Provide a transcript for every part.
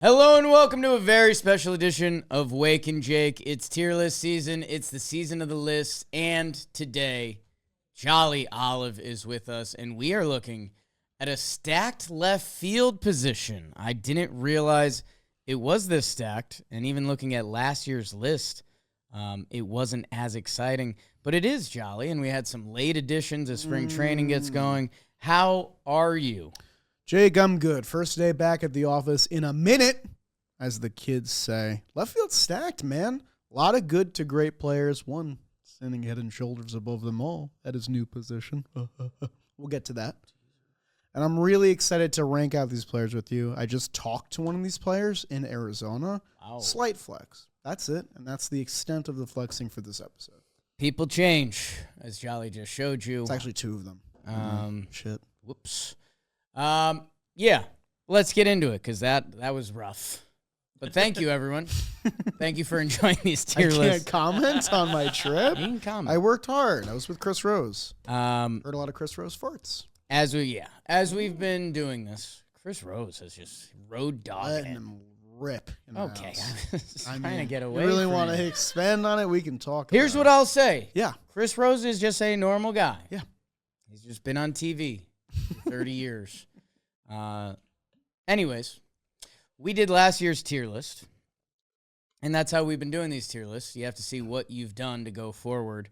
Hello and welcome to a very special edition of Wake and Jake. It's tier list season. It's the season of the list. And today, Jolly Olive is with us, and we are looking at a stacked left field position. I didn't realize it was this stacked, and even looking at last year's list, it wasn't as exciting. But it is, Jolly, and we had some late additions as spring training gets going. How are you? Jake, I'm good. First day back at the office in a minute, as the kids say. Left field stacked, man. A lot of good to great players. One standing head and shoulders above them all at his new position. We'll get to that. And I'm really excited to rank out these players with you. I just talked to one of these players in Arizona. Wow. Slight flex. That's it. And that's the extent of the flexing for this episode. People change, as Jolly just showed you. It's actually two of them. Shit. Whoops. Yeah, let's get into it because that was rough. But thank you, everyone. Thank you for enjoying these tier lists. I can't comment on my trip. You can comment. I worked hard. I was with Chris Rose. Heard a lot of Chris Rose farts. As we've been doing this, Chris Rose has just road dogged Letting him rip. Okay, I'm trying to get away. You really from want it. to expand on it? We can talk. Here's about what I'll say. Yeah. Chris Rose is just a normal guy. Yeah. He's just been on TV for 30 years. Anyways, we did last year's tier list, and that's how we've been doing these tier lists. You have to see what you've done to go forward.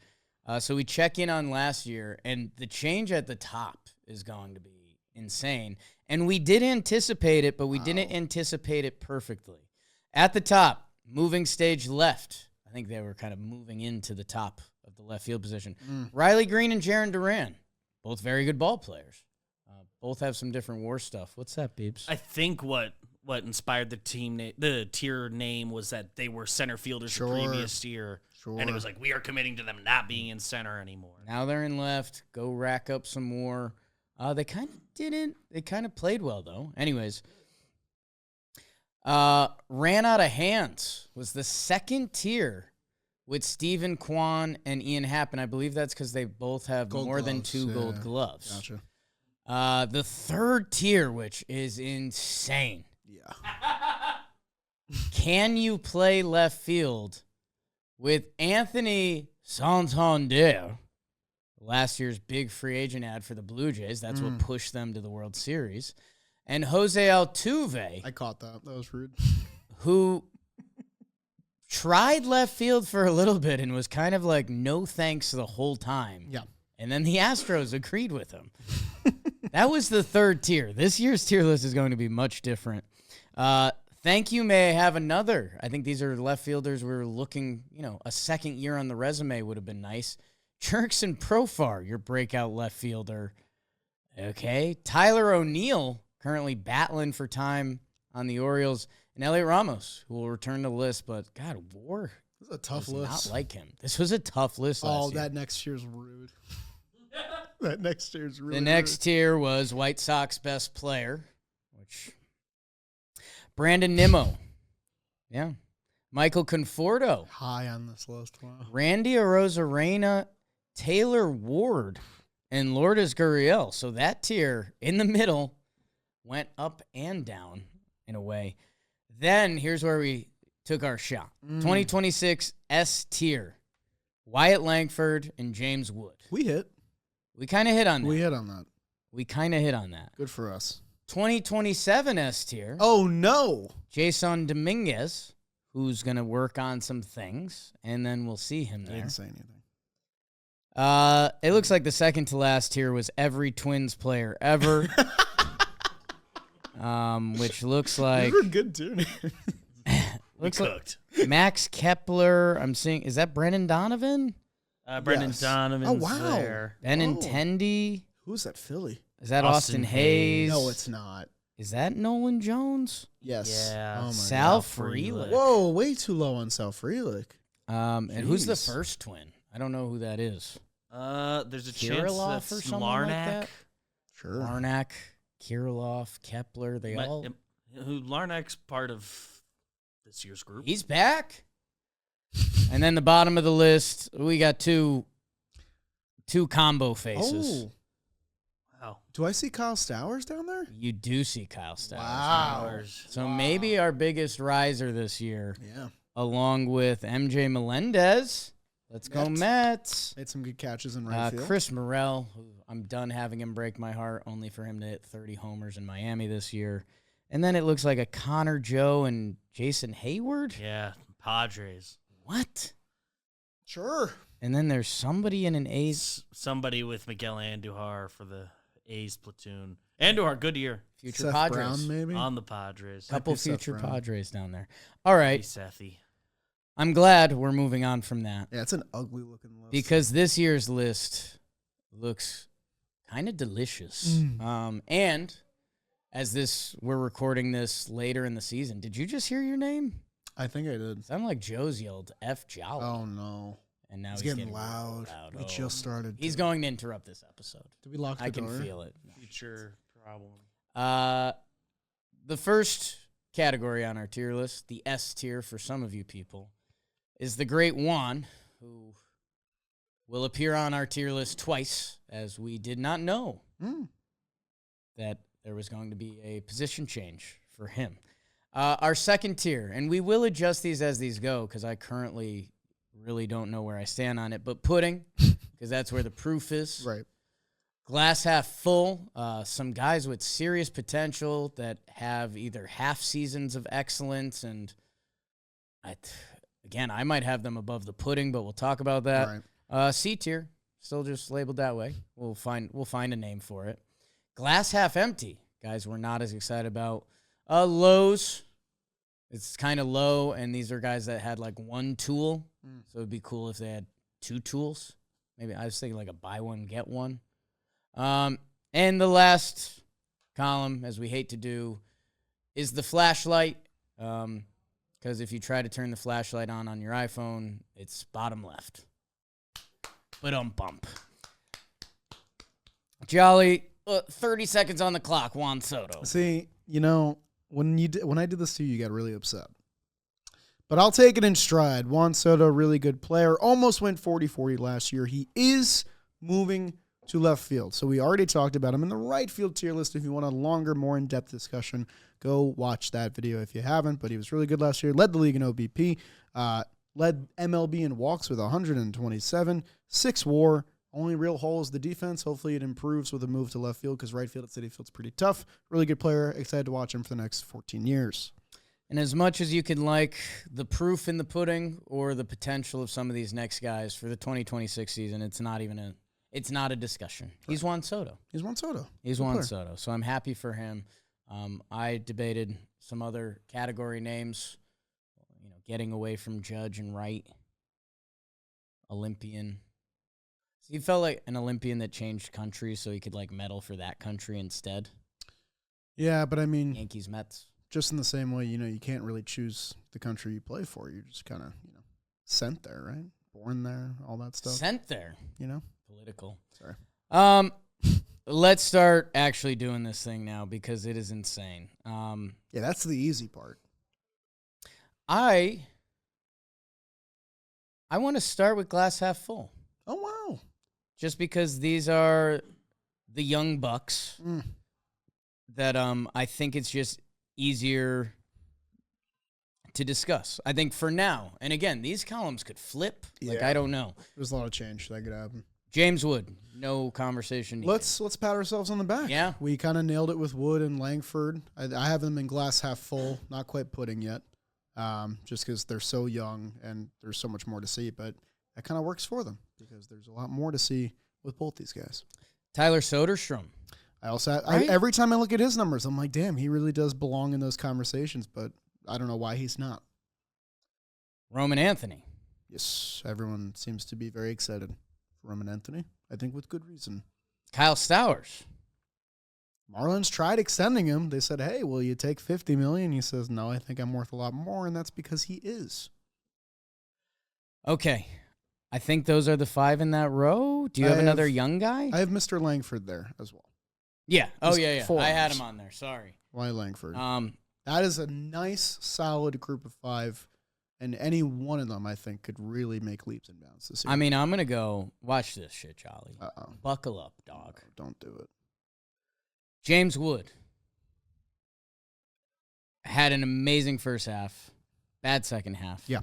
So we check in on last year, and the change at the top is going to be insane. And we did anticipate it, but we didn't anticipate it perfectly. At the top, moving stage left. I think they were kind of moving into the top of the left field position. Riley Green and Jiren Duran, both very good ball players. Both have some different war stuff. What's that, Beebs? I think what inspired the tier name was that they were center fielders the previous year. Sure. And it was like, we are committing to them not being in center anymore. Now they're in left. Go rack up some more. They kind of didn't. They kind of played well, though. Anyways, ran out of hands was the second tier with Stephen Kwuan and Ian Happ, and I believe that's because they both have Gold more than gloves, 2 gold gloves. Gotcha. The third tier, which is insane. Yeah. Can you play left field with Anthony Santander, last year's big free agent ad for the Blue Jays? That's what pushed them to the World Series. And Jose Altuve. I caught that. That was rude. Who tried left field for a little bit and was kind of like, no thanks the whole time. Yeah. And then the Astros agreed with him. That was the third tier. This year's tier list is going to be much different. Thank you. May I have another? I think these are left fielders we're looking, a second year on the resume would have been nice. Kwuan and Profar, your breakout left fielder. Okay. Tyler O'Neill, currently battling for time on the Orioles. And Elliot Ramos, who will return to the list. But, God, WAR This is a tough does list. not like him. This was a tough list last year. That next year's rude. That next year's really The next tier was White Sox best player, which Brandon Nimmo. Yeah. Michael Conforto. high on this list. Wow. Randy Arozarena, Taylor Ward, and Lourdes Gurriel. So that tier in the middle went up and down in a way. Then here's where we took our shot. 2026 S tier. Wyatt Langford and James Wood. We hit. We kind of hit on that. We hit on that. We kind of hit on that. Good for us. 2027 S tier. Oh, no. Jason Dominguez, who's going to work on some things, and then we'll see him I there. didn't say anything. It looks like the second to last tier was every Twins player ever, which looks like... These were good, too. looks Cooked. like Max Kepler. I'm seeing... Is that Brendan Donovan? Brendan Yes. Donovan's Oh, wow. there. Benintendi? Who's that Philly? Is that Austin Austin Hayes? No, it's not. Is that Nolan Jones? Yes. Yeah. Oh, my Sal God. Frelick. Whoa, way too low on Sal Frelick. And who's the Jeez. first twin? I don't know who that is. There's a chance Kirilloff that's or something like Larnack. that? Sure. Larnack, Kirilloff, Kepler, they all... Who Larnack's part of this year's group. He's back. And then the bottom of the list, we got two combo faces. Oh. Wow. Do I see Kyle Stowers down there? You do see Kyle Stowers. Wow. So maybe our biggest riser this year, Yeah. along with MJ Melendez. Let's go Mets. Made some good catches in right field. Chris Morel, who I'm done having him break my heart, only for him to hit 30 homers in Miami this year. And then it looks like a Connor Joe and Jason Hayward. Yeah, Padres. What? Sure. And then there's somebody in an A's. Somebody with Miguel Andujar for the A's platoon. Andujar, good year. Future Seth Padres. Brown, maybe? On the Padres. Couple Seth future Brown. Padres down there. All right. Sethy. I'm glad we're moving on from that. Yeah, it's an ugly looking list. Because this year's list looks kind of delicious. And as we're recording this later in the season, did you just hear your name? I think I did. Sounded like Joe's yelled F Jolly. Oh, no. And now It's he's getting really loud. We Oh. just started. He's going to interrupt this episode. Did we lock the I door? can feel it. Future problem. The first category on our tier list, the S tier for some of you people, is the great Juan, who will appear on our tier list twice, as we did not know that there was going to be a position change for him. Our second tier, and we will adjust these as these go, because I currently really don't know where I stand on it, but pudding, because that's where the proof is. Right. Glass half full. Some guys with serious potential that have either half seasons of excellence, and I might have them above the pudding, but we'll talk about that. Right. C tier, still just labeled that way. We'll find a name for it. Glass half empty. Guys, we're not as excited about. Lows. It's kind of low, and these are guys that had like one tool, so it'd be cool if they had two tools. Maybe I was thinking like a buy one get one. And the last column, as we hate to do, is the flashlight. Because if you try to turn the flashlight on your iPhone, it's bottom left. But bump. Jolly, 30 seconds on the clock, Juan Soto. See, when I did this to you, you got really upset. But I'll take it in stride. Juan Soto, really good player. Almost went 40-40 last year. He is moving to left field. So we already talked about him in the right field tier list. If you want a longer, more in-depth discussion, go watch that video if you haven't. But he was really good last year. Led the league in OBP. Led MLB in walks with 127. 6 WAR. Only real hole is the defense. Hopefully it improves with a move to left field because right field at Citi Field's pretty tough. Really good player. Excited to watch him for the next 14 years. And as much as you can like the proof in the pudding or the potential of some of these next guys for the 2026 season, it's not a discussion. Right. He's Juan Soto. He's Juan Soto. He's Juan Soto. So I'm happy for him. I debated some other category names, getting away from Judge and Wright. Olympian. So he felt like an Olympian that changed countries so he could medal for that country instead. Yeah, but I mean, Yankees, Mets. Just in the same way, you can't really choose the country you play for. You're just kind of, sent there, right? Born there, all that stuff. Sent there. Political. Sorry. Let's start actually doing this thing now because it is insane. Yeah, that's the easy part. I want to start with glass half full. Oh, wow. Just because these are the young bucks that I think it's just easier to discuss. I think for now, and again, these columns could flip. I don't know. There's a lot of change that could happen. James Wood, no conversation needed. Let's pat ourselves on the back. Yeah. We kind of nailed it with Wood and Langford. I have them in glass half full, not quite pudding yet, just because they're so young and there's so much more to see. But that kind of works for them because there's a lot more to see with both these guys. Tyler Soderstrom. Every time I look at his numbers, I'm like, damn, he really does belong in those conversations, but I don't know why he's not. Roman Anthony. Yes, everyone seems to be very excited for Roman Anthony, I think with good reason. Kyle Stowers. Marlins tried extending him. They said, hey, will you take $50 million? He says, no, I think I'm worth a lot more, and that's because he is. Okay. I think those are the 5 in that row. Do you have another young guy? I have Mr. Langford there as well. Yeah. Oh, yeah. Four I had arms. him on there. Sorry. Why Langford? That is a nice, solid group of 5, and any one of them, I think, could really make leaps and bounds this year. I mean, I'm going to go watch this shit, Jolly. Uh-oh. Buckle up, dog. Don't do it. James Wood had an amazing first half, bad second half. Yeah.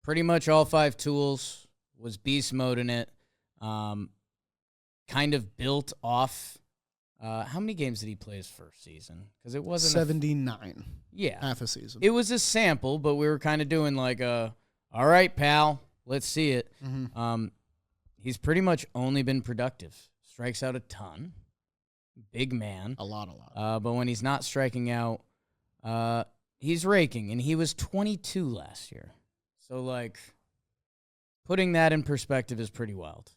Pretty much all 5 tools, was beast mode in it. Kind of built off. How many games did he play his first season? Because it wasn't 79. Yeah. Half a season. It was a sample, but we were kind of doing like all right, pal, let's see it. Mm-hmm. He's pretty much only been productive. Strikes out a ton. Big man. A lot. But when he's not striking out, he's raking, and he was 22 last year. So, like, putting that in perspective is pretty wild.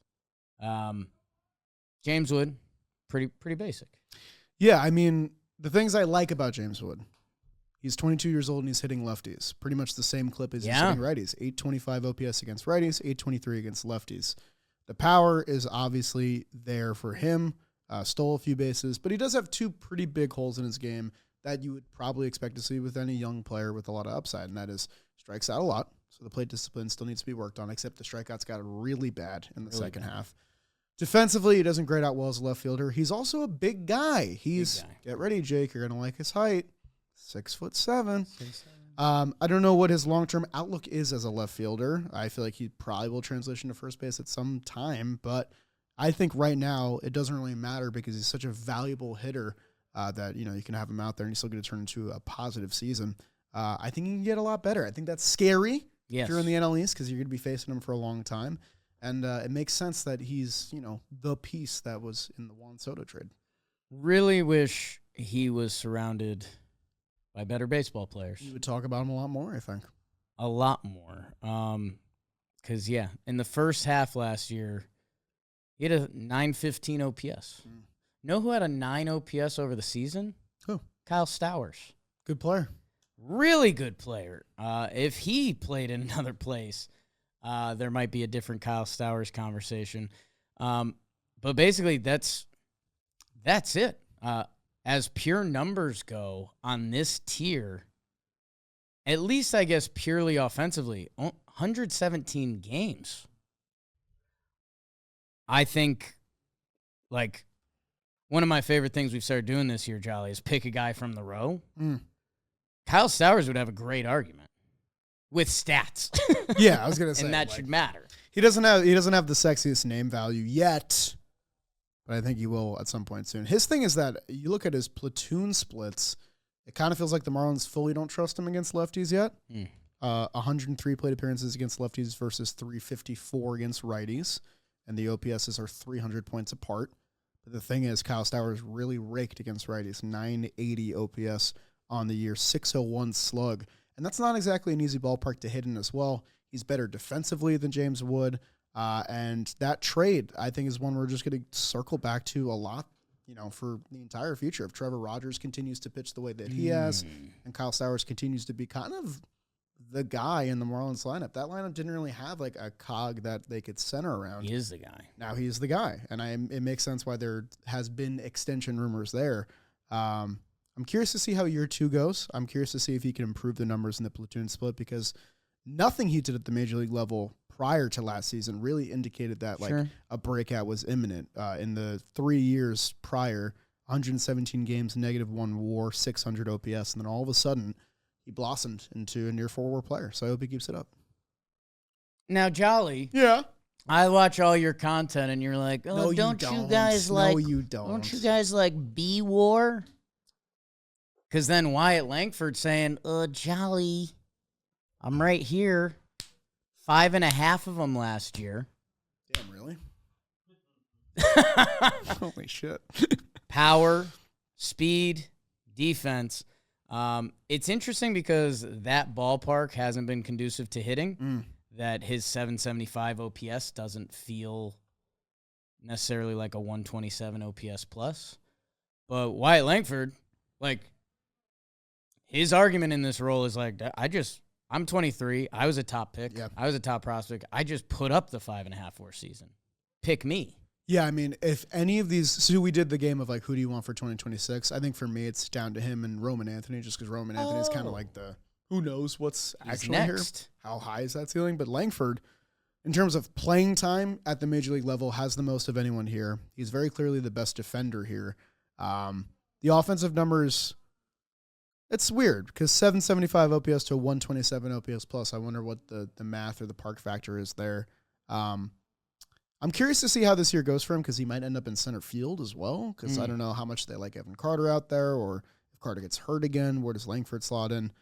James Wood, pretty basic. Yeah, I mean, the things I like about James Wood, he's 22 years old and he's hitting lefties. Pretty much the same clip as he's hitting righties. 825 OPS against righties, 823 against lefties. The power is obviously there for him. Stole a few bases, but he does have 2 pretty big holes in his game that you would probably expect to see with any young player with a lot of upside, and that is strikes out a lot. So the plate discipline still needs to be worked on, except the strikeouts got really bad in the second half. Defensively, he doesn't grade out well as a left fielder. He's also a big guy. Get ready, Jake. You're going to like his height. 6'7". I don't know what his long-term outlook is as a left fielder. I feel like he probably will transition to first base at some time, but I think right now it doesn't really matter because he's such a valuable hitter that you can have him out there and he's still going to turn into a positive season. I think he can get a lot better. I think that's scary if you're in the NL East because you're going to be facing him for a long time. And it makes sense that he's, the piece that was in the Juan Soto trade. Really wish he was surrounded by better baseball players. You would talk about him a lot more, I think. A lot more. Because, in the first half last year, he had a 915 OPS. Know who had a 9 OPS over the season? Who? Kyle Stowers. Good player. Really good player. If he played in another place, there might be a different Kyle Stowers conversation. But basically, that's it. As pure numbers go on this tier, at least I guess purely offensively, 117 games. I think, like, one of my favorite things we've started doing this year, Jolly, is pick a guy from the row. Kyle Stowers would have a great argument with stats. Yeah, I was gonna say, and that should matter. He doesn't have the sexiest name value yet, but I think he will at some point soon. His thing is that you look at his platoon splits, it kind of feels like the Marlins fully don't trust him against lefties yet. 103 plate appearances against lefties versus 354 against righties, and the OPSs are 300 points apart. But the thing is, Kyle Stowers really raked against righties, 980 OPS on the year, 601 slug. And that's not exactly an easy ballpark to hit in as well. He's better defensively than James Wood. And that trade, I think, is one we're just going to circle back to a lot, for the entire future. If Trevor Rogers continues to pitch the way that he has, and Kyle Stowers continues to be kind of the guy in the Marlins lineup. That lineup didn't really have like a cog that they could center around. He is the guy. Now he is the guy. And it makes sense why there has been extension rumors there. I'm curious to see how year 2 goes. I'm curious to see if he can improve the numbers in the platoon split because nothing he did at the major league level prior to last season really indicated that a breakout was imminent. In the 3 years prior, 117 games, -1 WAR, 600 OPS, and then all of a sudden he blossomed into a near 4-WAR player. So I hope he keeps it up. Now, Jolly. Yeah. I watch all your content and you're like, oh, no, don't you you guys like? No, you don't. Don't you guys like B-WAR? Because then Wyatt Langford saying, Jolly, I'm right here. 5.5 of them last year. Damn, really? Holy shit. Power, speed, defense. It's interesting because that ballpark hasn't been conducive to hitting. That his 775 OPS doesn't feel necessarily like a 127 OPS plus. But Wyatt Langford, like, his argument in this role is like, I'm 23. I was a top pick. Yep. I was a top prospect. I just put up the 5.5 WAR season. Pick me. Yeah, I mean, if any of these, so we did the game of like, who do you want for 2026? I think for me, it's down to him and Roman Anthony, just because Roman Anthony is kind of like the, who knows what's actually next. here? How high is that ceiling? But Langford, in terms of playing time at the major league level, has the most of anyone here. He's very clearly the best defender here. The offensive numbers, it's weird because 775 OPS to 127 OPS plus. I wonder what the math or the park factor is there. I'm curious to see how this year goes for him because he might end up in center field as well because I don't know how much they like Evan Carter out there, or if Carter gets hurt again, where does Langford slot in?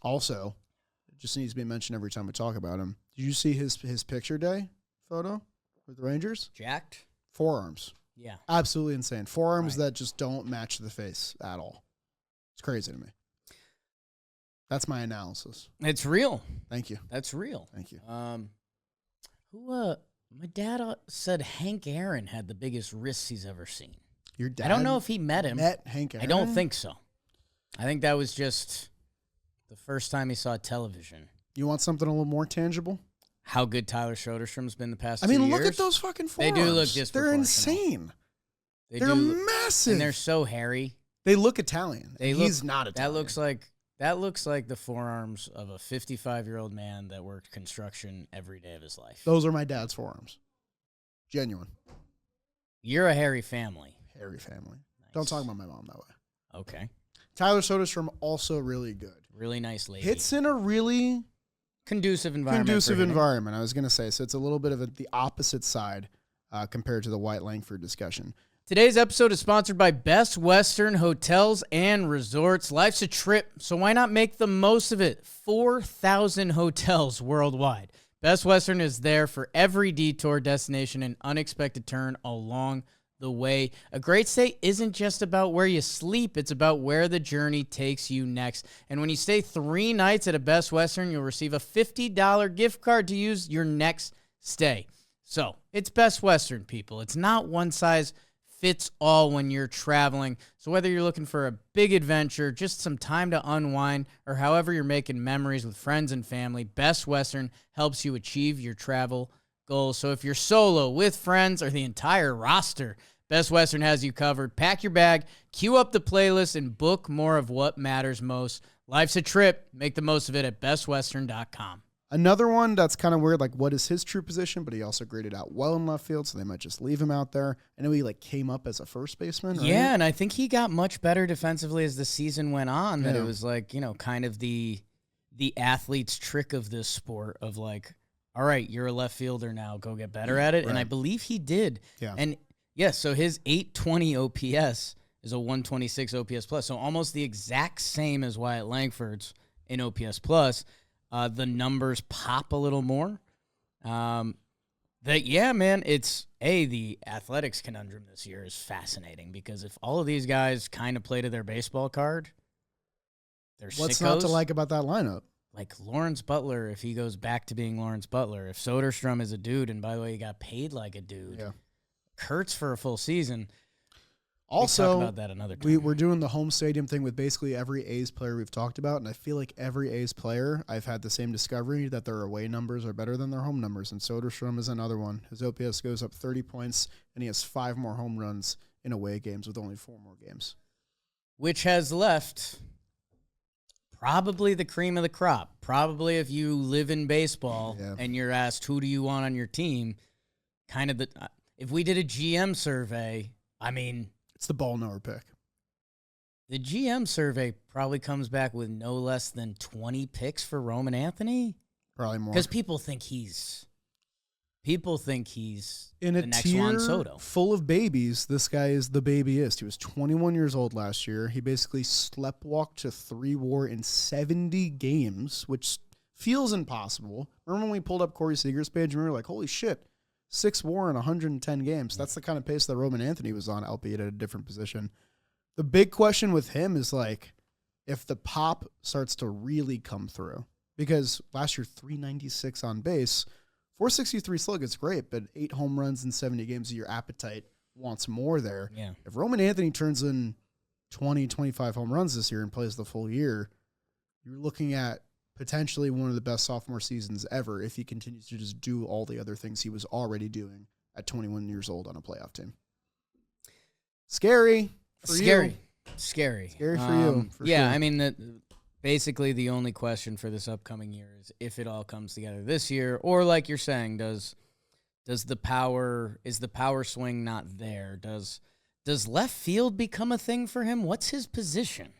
Also, it just needs to be mentioned every time we talk about him. Did you see his picture day photo with the Rangers? Jacked? Forearms. Yeah. Absolutely insane. Forearms that just don't match the face at all. It's crazy to me. That's my analysis. It's real. Thank you. That's real. Thank you. My dad said Hank Aaron had the biggest wrists he's ever seen. Your dad I don't know if he met him. met Hank Aaron? I don't think so. I think that was just the first time he saw television. You want something a little more tangible? How good Tyler Soderstrom's been the past 2 I mean, years. look at those fucking They forearms. do look They're disproportional. insane. They They're do, massive. and they're so hairy. They look Italian. He's not Italian. That looks like the forearms of a 55-year-old man that worked construction every day of his life. Those are my dad's forearms. Genuine. You're a hairy family. Hairy family. Nice. Don't talk about my mom that way. Okay. Tyler Soderstrom also really good. Really nice lady. Hits in a really conducive environment. I was going to say. So it's a little bit of the opposite side compared to the White Langford discussion. Today's episode is sponsored by Best Western Hotels and Resorts. Life's a trip, so why not make the most of it? 4,000 hotels worldwide. Best Western is there for every detour, destination, and unexpected turn along the way. A great stay isn't just about where you sleep, it's about where the journey takes you next. And when you stay 3 nights at a Best Western, you'll receive a $50 gift card to use your next stay. So, it's Best Western, people. It's not one size fits all when you're traveling. So whether you're looking for a big adventure, just some time to unwind, or however you're making memories with friends and family, Best Western helps you achieve your travel goals. So if you're solo, with friends, or the entire roster, Best Western has you covered. Pack your bag, queue up the playlist, and book more of what matters most. Life's a trip. Make the most of it at bestwestern.com. Another one that's kind of weird, like what is his true position, but he also graded out well in left field, so they might just leave him out there. I know he came up as a first baseman, right? Yeah, and I think he got much better defensively as the season went on, that it was kind of the athlete's trick of this sport of all right, you're a left fielder now, go get better at it. Right. And I believe he did. Yeah. And yes, so his 820 OPS is a 126 OPS plus, so almost the exact same as Wyatt Langford's in OPS plus. The numbers pop a little more. Man, it's the athletics conundrum this year is fascinating because if all of these guys kind of play to their baseball card, they're What's sickos. not to like about that lineup? Like Lawrence Butler, if he goes back to being Lawrence Butler, if Soderstrom is a dude, and by the way, he got paid like a dude, Yeah. Kurtz for a full season. Also, we'll talk about that another time. we're doing the home stadium thing with basically every A's player we've talked about, and I feel like every A's player, I've had the same discovery that their away numbers are better than their home numbers, and Soderstrom is another one. His OPS goes up 30 points, and he has 5 more home runs in away games with only 4 more games. Which has left probably the cream of the crop. Probably if you live in baseball and you're asked who do you want on your team, kind of if we did a GM survey, I mean, it's the ball knower pick. The GM survey probably comes back with no less than 20 picks for Roman Anthony. Probably more. Because people think he's in a the next tier Juan Soto. Full of babies. This guy is the babyist. He was 21 years old last year. He basically sleptwalked to 3 WAR in 70 games, which feels impossible. Remember when we pulled up Corey Seager's page and we were like, holy shit, 6 WAR in 110 games. That's the kind of pace that Roman Anthony was on, albeit at a different position. The big question with him is if the pop starts to really come through. Because last year, 396 on base, 463 slug is great, but 8 home runs in 70 games, your appetite wants more there. Yeah. If Roman Anthony turns in 20, 25 home runs this year and plays the full year, you're looking at potentially one of the best sophomore seasons ever if he continues to just do all the other things he was already doing at 21 years old on a playoff team. Scary for you. Scary Scary for you. For yeah, sure. I mean, basically the only question for this upcoming year is if it all comes together this year, or like you're saying, is the power swing not there? Does left field become a thing for him? What's his position?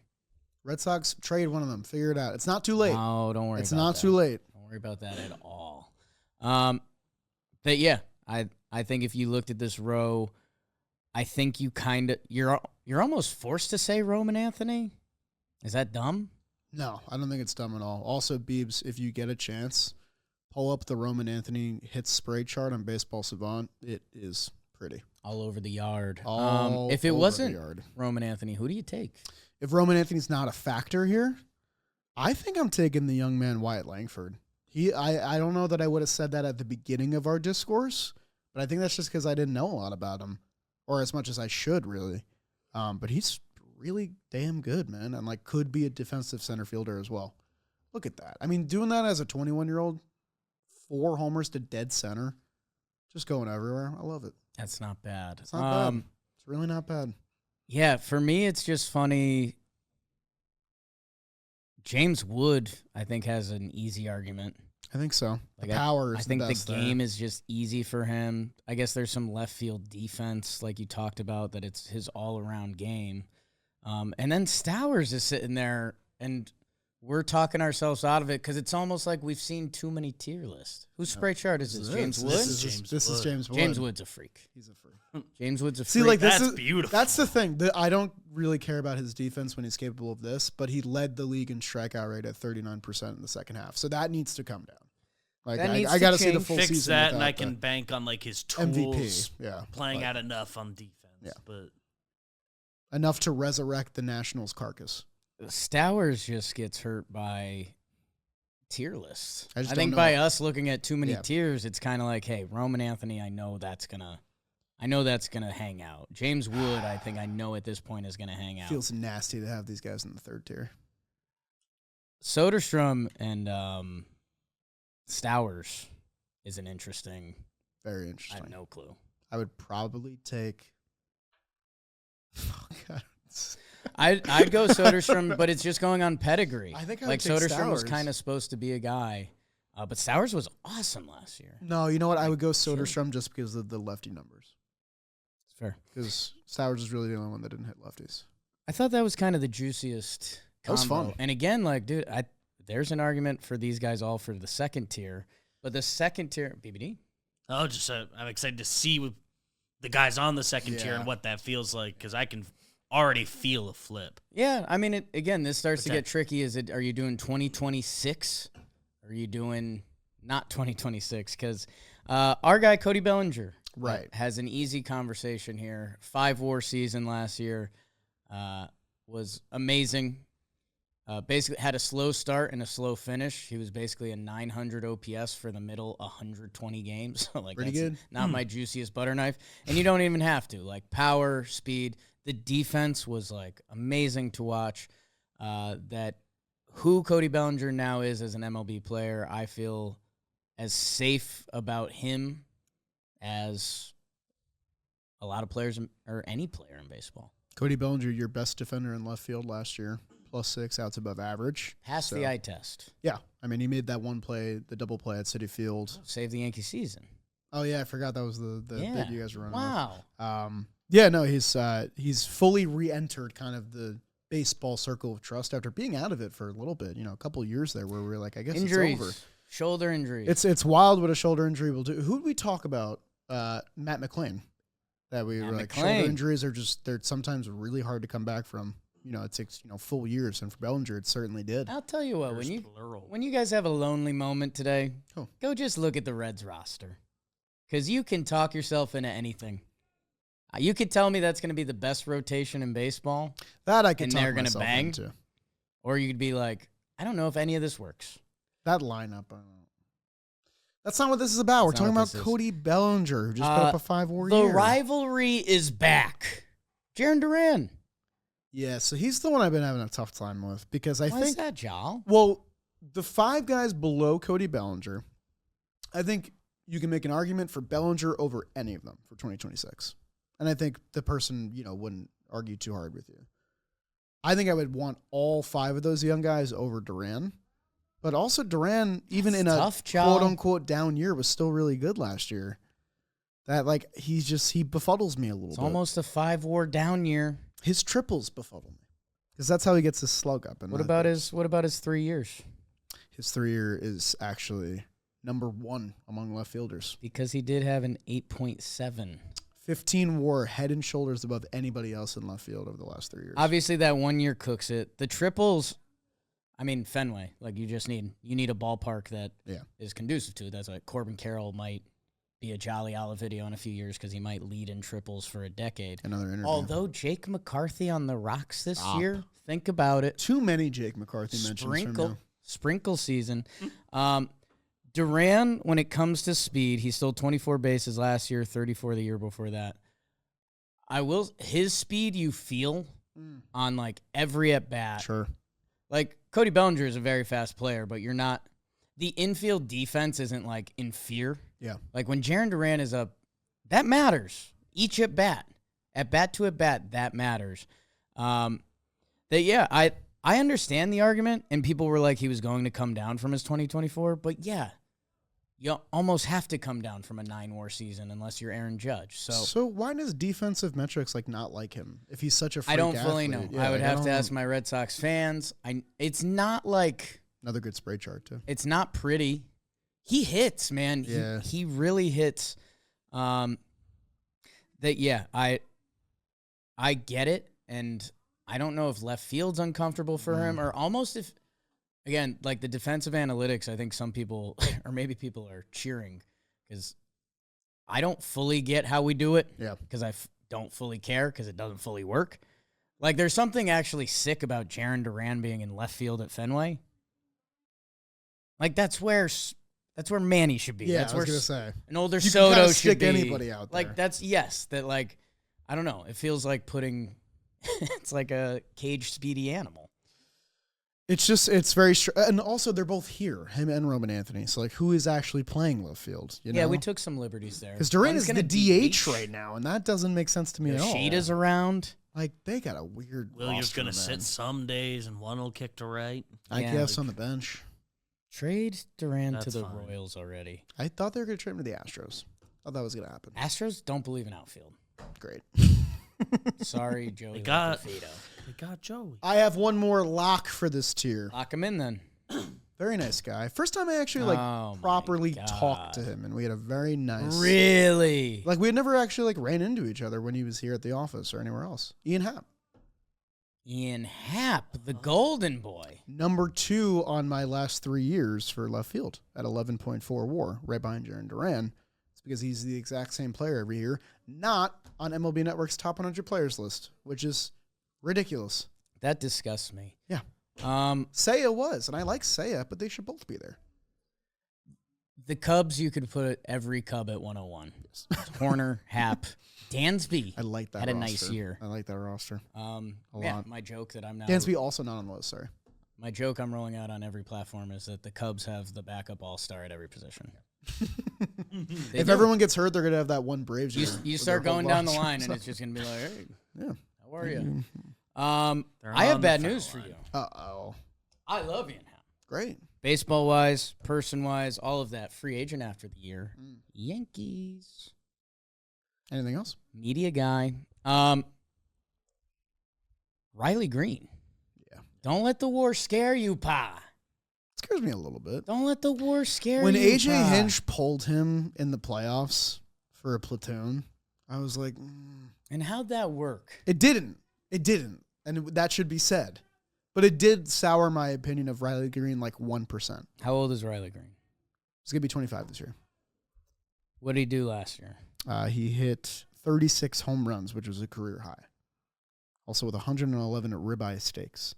Red Sox trade one of them. Figure it out. It's not too late. No, don't worry. It's about not that. too late. Don't worry about that at all. But yeah, I think if you looked at this row, I think you're almost forced to say Roman Anthony. Is that dumb? No, I don't think it's dumb at all. Also, Beebs, if you get a chance, pull up the Roman Anthony hits spray chart on Baseball Savant. It is pretty. All over the yard. If it wasn't Roman Anthony, who do you take? If Roman Anthony's not a factor here, I think I'm taking the young man Wyatt Langford. I don't know that I would have said that at the beginning of our discourse, but I think that's just because I didn't know a lot about him, or as much as I should, really. But he's really damn good, man, and like could be a defensive center fielder as well. Look at that. I mean, doing that as a 21-year-old, 4 homers to dead center, just going everywhere. I love it. That's not bad. It's not bad. It's really not bad. Yeah, for me, it's just funny. James Wood, I think, has an easy argument. I think so. Like power is I think the best the game is just easy for him. I guess there's some left field defense, like you talked about, that it's his all-around game. And then Stowers is sitting there, and we're talking ourselves out of it because it's almost like we've seen too many tier lists. Whose spray chart is this? James Wood? This is James Wood. James Wood's a freak. He's a freak. James Wood's a freak. See, like That's beautiful. That's the thing. I don't really care about his defense when he's capable of this, but he led the league in strikeout rate at 39% in the second half. So that needs to come down. Like I got to see the full Fix season. that, and I can bank on like his tools MVP. Yeah, playing out enough on defense. Yeah. But enough to resurrect the Nationals' carcass. Stowers just gets hurt by tier lists. I think by us looking at too many tiers, it's kind of like, hey, Roman Anthony, I know that's gonna hang out. James Wood, I know at this point is gonna hang out. Feels nasty to have these guys in the third tier. Soderstrom and Stowers is an interesting. Very interesting. I have no clue. I would probably take. Oh God. I'd go Soderstrom, but it's just going on pedigree. I think Soderstrom was Stowers. kind of supposed to be a guy, but Stowers was awesome last year. No, you know what? I would go Soderstrom just because of the lefty numbers. It's fair. Because Stowers is really the only one that didn't hit lefties. I thought that was kind of the juiciest combo. That was fun. And again, like, dude, there's an argument for these guys all for the second tier, but the second tier, BBD? I'm excited to see the guys on the second tier and what that feels like because I can already feel a flip. Yeah, I mean, this starts to get tricky. Are you doing 2026? Or are you doing not 2026? Because our guy, Cody Bellinger, has an easy conversation here. 5-WAR season last year was amazing. Basically had a slow start and a slow finish. He was basically a 900 OPS for the middle 120 games. So, like, pretty that's good. Not my juiciest butter knife. And you don't even have to. Like, power, speed. The defense was, like, amazing to watch. Who Cody Bellinger now is as an MLB player, I feel as safe about him as a lot of players or any player in baseball. Cody Bellinger, your best defender in left field last year. +6, outs above average. Passed the eye test. Yeah. I mean, he made that one play, the double play at Citi Field. Saved the Yankee season. Oh, yeah. I forgot that was the bit you guys were running. Wow. Yeah, no, he's fully re-entered kind of the baseball circle of trust after being out of it for a little bit, a couple of years there where we were like, I guess injuries. it's over. Shoulder injury. It's wild what a shoulder injury will do. Who did we talk about? Matt McClain. That we were like, shoulder injuries they're sometimes really hard to come back from. It takes, full years. And for Bellinger, it certainly did. I'll tell you what, when you guys have a lonely moment today, go just look at the Reds roster. Because you can talk yourself into anything. You could tell me that's going to be the best rotation in baseball. That I can talk myself into. And they're going to bang. Or you could be like, I don't know if any of this works. That lineup, I don't know. That's not what this is about. We're talking about Cody Bellinger, who just put up a 5-WAR year. The rivalry is back. Jiren Duran. Yeah, so he's the one I've been having a tough time with because I think... Why is that, Jal? Well, the 5 guys below Cody Bellinger, I think you can make an argument for Bellinger over any of them for 2026. And I think the person, wouldn't argue too hard with you. I think I would want all 5 of those young guys over Duran. But also Duran, even in a quote-unquote down year, was still really good last year. That, like, he befuddles me a little bit. It's almost a 5-WAR down year. His triples befuddle me. Because that's how he gets his slug up. What about his 3 years? His 3-year is actually number 1 among left fielders. Because he did have an 8.7. 15 WAR, head and shoulders above anybody else in left field over the last 3 years. Obviously, that 1 year cooks it. The triples, I mean, Fenway. Like, you need a ballpark that is conducive to it. That's why Corbin Carroll might be a Jolly Olive video in a few years because he might lead in triples for a decade. Another interview. Although Jake McCarthy on the Rocks this year, think about it. Too many Jake McCarthy mentions from you. Sprinkle season. Duran, when it comes to speed, he stole 24 bases last year, 34 the year before that. His speed you feel on like every at bat. Sure. Like Cody Bellinger is a very fast player, but you're not. The infield defense isn't like in fear. Yeah. Like when Jiren Duran is up, that matters. Each at bat to at bat, that matters. I understand the argument, and people were like he was going to come down from his 2024, but yeah, you almost have to come down from a 9-WAR season unless you're Aaron Judge. So why does defensive metrics not like him if he's such a freak I don't athlete? fully know. Yeah, I would have to ask my Red Sox fans. It's not like another good spray chart too. It's not pretty. He hits, man. Yeah. He really hits. I get it, and I don't know if left field's uncomfortable for him or almost if. Again, like the defensive analytics, I think some people, or maybe people are cheering because I don't fully get how we do it. Yeah. Because I don't fully care because it doesn't fully work. Like there's something actually sick about Jiren Duran being in left field at Fenway. Like that's where Manny should be. Yeah, that's where I was gonna say an older you Soto can should stick be. Anybody out there. Like that like I don't know. It feels like putting it's like a caged speedy animal. It's very and also they're both here, him and Roman Anthony. So who is actually playing left field? You know? Yeah, we took some liberties there. Because Duran is the DH right now, and that doesn't make sense to me at all. Sheeta's around. Like they got a weird. Williams gonna sit some days, and one will kick to right. IKF's on the bench. Trade Duran That's to the fine. Royals already. I thought they were gonna trade him to the Astros. I thought that was gonna happen. Astros don't believe in outfield. Great. Sorry, Joey. They got Joey. I have one more lock for this tier. Lock him in then. Very nice guy. First time I actually properly God. talked to him, and we had a very nice. Really? We had never actually ran into each other when he was here at the office or anywhere else. Ian Happ. Ian Happ, the golden boy. Number 2 on my last 3 years for left field at 11.4 WAR, right behind Jiren Duran. It's because he's the exact same player every year, not on MLB Network's top 100 players list, which is ridiculous. That disgusts me. Yeah. Seiya was, and I like Seiya, but they should both be there. The Cubs, you could put every Cub at 101. Yes. Horner, Happ, Dansby. I like that had roster. a nice year. I like that roster. A lot. My joke that I'm now. Dansby also not on the list, sorry. My joke I'm rolling out on every platform is that the Cubs have the backup all-star at every position. If everyone gets hurt, they're going to have that one Braves year. You start going down the line, and it's just going to be like, hey, yeah. How are you? I have bad news for you. Uh-oh. I love Ian Happ. Great. Baseball-wise, person-wise, all of that. Free agent after the year. Yankees. Anything else? Media guy. Riley Green. Yeah. Don't let the war scare you, pa. Scares me a little bit. Don't let the war scare when you, AJ pa. Hinch pulled him in the playoffs for a platoon, I was like, And how'd that work? It didn't. And that should be said. But it did sour my opinion of Riley Green 1%. How old is Riley Green? He's going to be 25 this year. What did he do last year? He hit 36 home runs, which was a career high. Also with 111 ribeye steaks.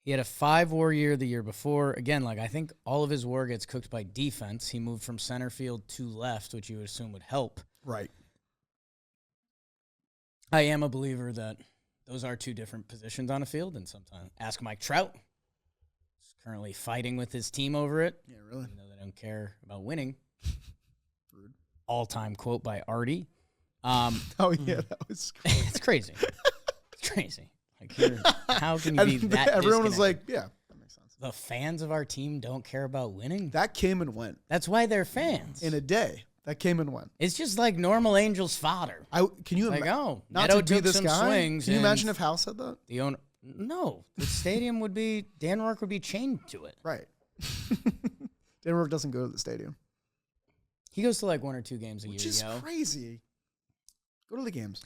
He had a 5-WAR year the year before. Again, I think all of his WAR gets cooked by defense. He moved from center field to left, which you would assume would help. Right. I am a believer that those are two different positions on a field, and sometimes ask Mike Trout. He's currently fighting with his team over it. Yeah, really. Even though they don't care about winning. Rude. All-time quote by Artie. Oh, yeah, that was It's crazy. It's crazy. How can you be And that everyone was disconnected? like, yeah, that makes sense. The fans of our team don't care about winning? That came and went That's why they're fans. in a day. That came and went. It's just like normal Angels fodder. Can you Like, imagine? Not Not Neto to be took this some guy. swings. Can you and imagine if Hal said that? the owner? No, the stadium would be Dan Rourke would be chained to it. Right. Dan Rourke doesn't go to the stadium, He goes to like 1 or 2 games a which year. is crazy. Go to the games.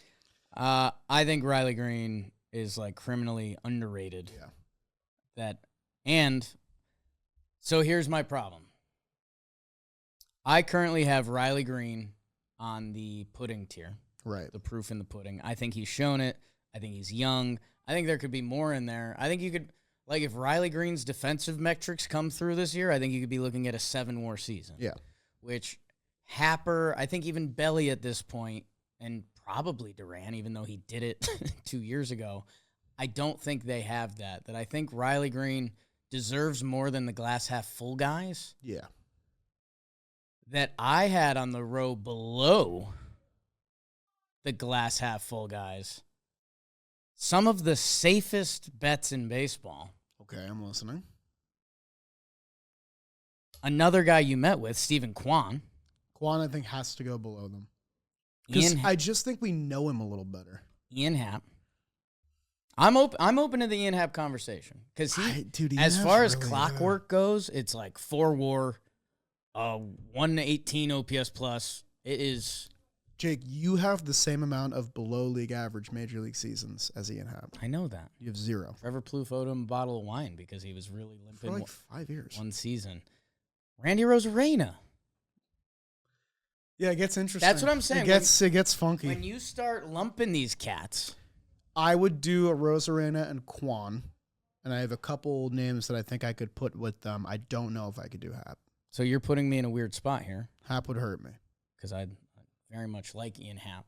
I think Riley Green is like criminally underrated. Yeah. So here's my problem. I currently have Riley Green on the pudding tier. Right. The proof in the pudding. I think he's shown it. I think he's young. I think there could be more in there. I think you could, like, if Riley Green's defensive metrics come through this year, I think you could be looking at a 7-WAR season. Yeah. Which Happer, I think even Belly at this point, and probably Duran, even though he did it 2 years ago, I don't think they have that. That I think Riley Green deserves more than the glass half full guys Yeah. that I had on the row below the glass half full guys. Some of the safest bets in baseball. Okay, I'm listening. Another guy you met with, Stephen Kwuan. Kwuan, I think, has to go below them. Because I just think we know him a little better. Ian Happ. I'm open to the Ian Happ conversation because as far as clockwork goes, it's like 4-WAR, 118 OPS plus. It is. Jake, you have the same amount of below league average major league seasons as Ian Happ. I know that. You have 0. Trevor Plouffe owed him a bottle of wine because he was really limping For like 5 years. one season. Randy Arozarena. Yeah, it gets interesting. That's what I'm saying. It gets funky. When you start lumping these cats, I would do Arozarena and Kwuan, and I have a couple names that I think I could put with them. I don't know if I could do Happ. so you're putting me in a weird spot here Happ would hurt me. because I very much like Ian Happ.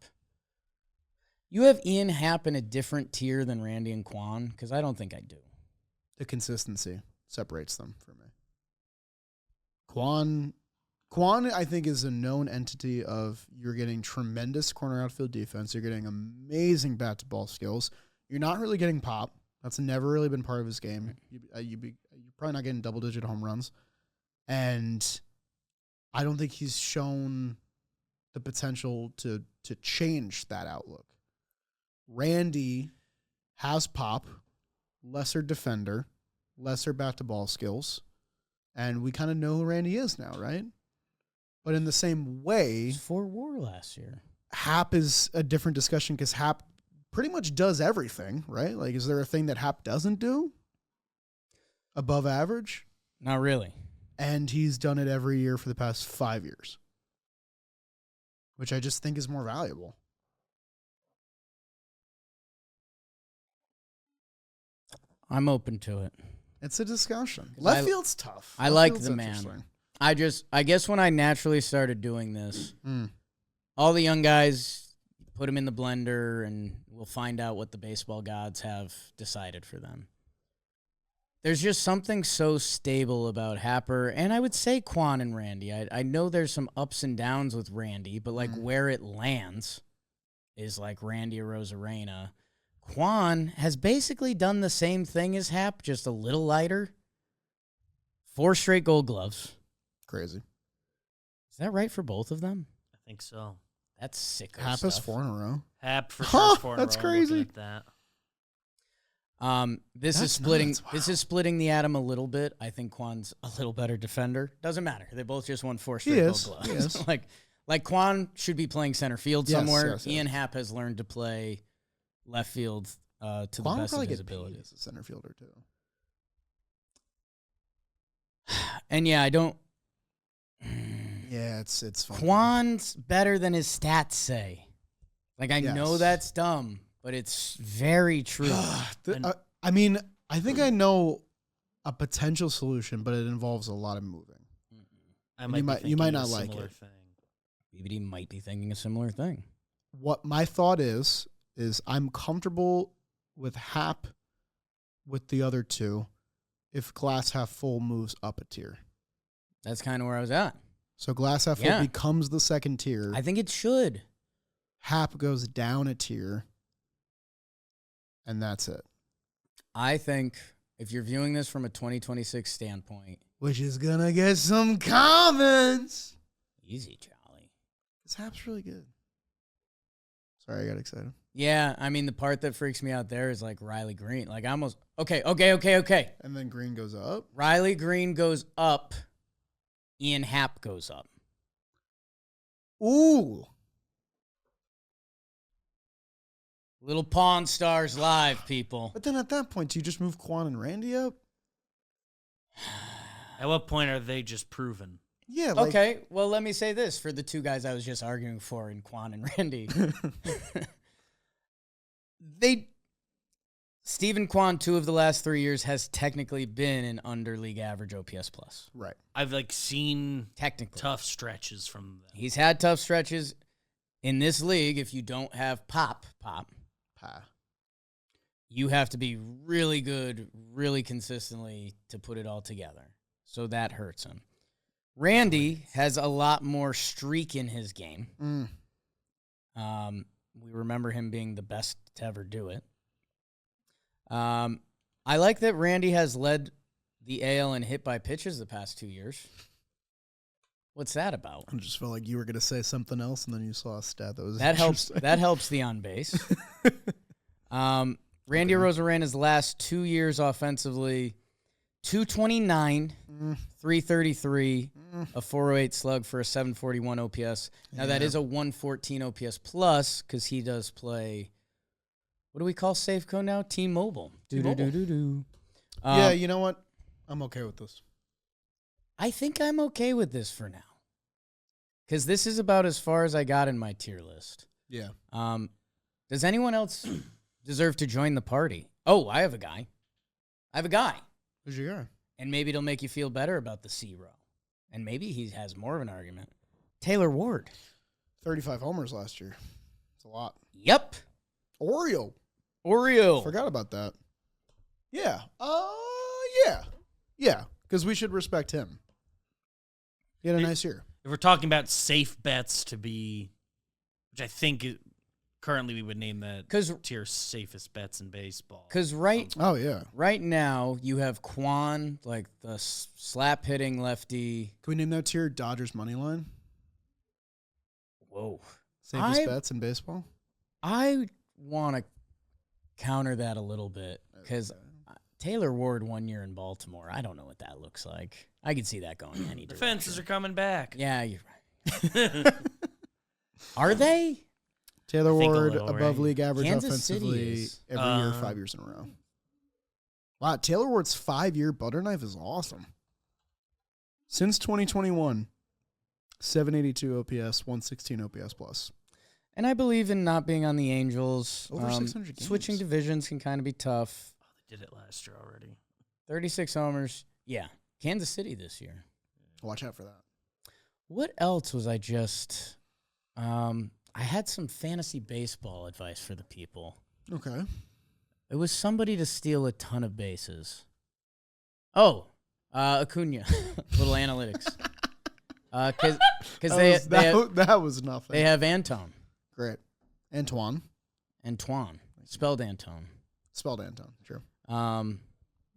You have Ian Happ in a different tier than Randy and Kwuan because I don't think I do. The consistency separates them for me. Kwuan, I think, is a known entity of you're getting tremendous corner outfield defense. You're getting amazing bat-to-ball skills. You're not really getting pop. That's never really been part of his game. You're probably not getting double-digit home runs. And I don't think he's shown the potential to change that outlook. Randy has pop, lesser defender, lesser bat-to-ball skills, and we kind of know who Randy is now, right? But in the same way, It's 4-WAR last year. Happ is a different discussion because Happ pretty much does everything, right? Like, is there a thing that Happ doesn't do above average? Not really. And he's done it every year for the past 5 years, which I just think is more valuable. I'm open to it. It's a discussion. 'Cause Left field's tough. I Left like field's the man. interesting. I guess when I naturally started doing this, Mm. all the young guys, put them in the blender and we'll find out what the baseball gods have decided for them. There's just something so stable about Happer, and I would say Kwuan and Randy. I know there's some ups and downs with Randy, but like where it lands is like Randy Arozarena. Kwuan has basically done the same thing as Happ, just a little lighter. 4 straight Gold Gloves. Crazy. Is that right for both of them? I think so. That's sick. Happ is 4 in a row. Happ for Huh, sure. 4 in a that's row. I'm looking crazy. at that. This is That's splitting. nuts, wow. This is splitting the atom a little bit. I think Kwuan's a little better defender. Doesn't matter. They both just won 4 straight Gold Gloves. He is. like Kwuan should be playing center field Yes, somewhere. yes, yes. Ian Happ has learned to play left field to Kwuan the would best of probably his get paid ability. as a center fielder too. And yeah, I don't. Yeah, it's fun. Kwuan's better than his stats say. Like I know Yes. that's dumb, but it's very true. I mean, I think I know a potential solution, but it involves a lot of moving. I You might not a like similar it. Thing. BBD might be thinking a similar thing. What my thought is I'm comfortable with Happ with the other two if glass half full moves up a tier. That's kind of where I was at. So glass half full Yeah. becomes the second tier. I think it should. Happ goes down a tier, and that's it. I think if you're viewing this from a 2026 standpoint, Which is going to get some comments. easy, Jolly. This Happ's really good. Sorry, I got excited. Yeah, I mean, the part that freaks me out there is like Riley Green. Like, I almost, okay. And then Green goes up. Riley Green goes up. Ian Happ goes up. Ooh. Little Pawn Stars live, people. But then at that point, do you just move Kwuan and Randy up? At what point are they just proven? Yeah. Like, Okay, well, let me say this for the two guys I was just arguing for in Kwuan and Randy. Stephen Kwuan, 2 of the last 3 years, has technically been an under league average OPS plus. Right. I've seen Technically. tough stretches from them. He's had tough stretches in this league. If you don't have pop, you have to be really good, really consistently to put it all together. So that hurts him. Randy has a lot more streak in his game. We remember him being the best to ever do it. I like that Randy has led the AL in hit by pitches the past 2 years. What's that about? I just felt like you were going to say something else, and then you saw a stat that was That helps. interesting. That helps the on base. Randy Arozarena's last 2 years offensively, 229, 333, a 408 slug for a 741 OPS. Now that is a 114 OPS plus because he does play. What do we call Safeco now? T-Mobile. T-Mobile. Yeah, you know what? I'm okay with this. I think I'm okay with this for now. Because this is about as far as I got in my tier list. Yeah. Does anyone else deserve to join the party? Oh, I have a guy. Who's your guy? And maybe it'll make you feel better about the C row. And maybe he has more of an argument. Taylor Ward. 35 homers last year. It's a lot. Yep. Oreo. Forgot about that. Yeah. Yeah. Because we should respect him. He had a nice year. If we're talking about safe bets to be, which I think currently we would name that tier safest bets in baseball. Because Oh, yeah. right now you have Kwuan, like the slap hitting lefty. Can we name that tier Dodgers money line? Whoa. Safest bets in baseball? I want to counter that a little bit because Taylor Ward 1 year in Baltimore, I don't know what that looks like. I could see that going any direction. Defenses are coming back. Yeah, you're right. Are they? Taylor I think a Ward little, above right? league average Kansas City offensively is. every year, 5 years in a row. Wow, Taylor Ward's 5-year butter knife is awesome. Since 2021, 782 OPS, 116 OPS plus. And I believe in not being on the Angels. Over 600 games. Switching divisions can kind of be tough. Oh, they did it last year already. 36 homers. Yeah. Kansas City this year. Watch out for that. What else was I just... I had some fantasy baseball advice for the people. Okay. It was somebody to steal a ton of bases. Oh, Acuna. Little analytics. Because that was nothing. they have Anton. Great. Antoine. Spelled Anton. Spelled Anton. Sure.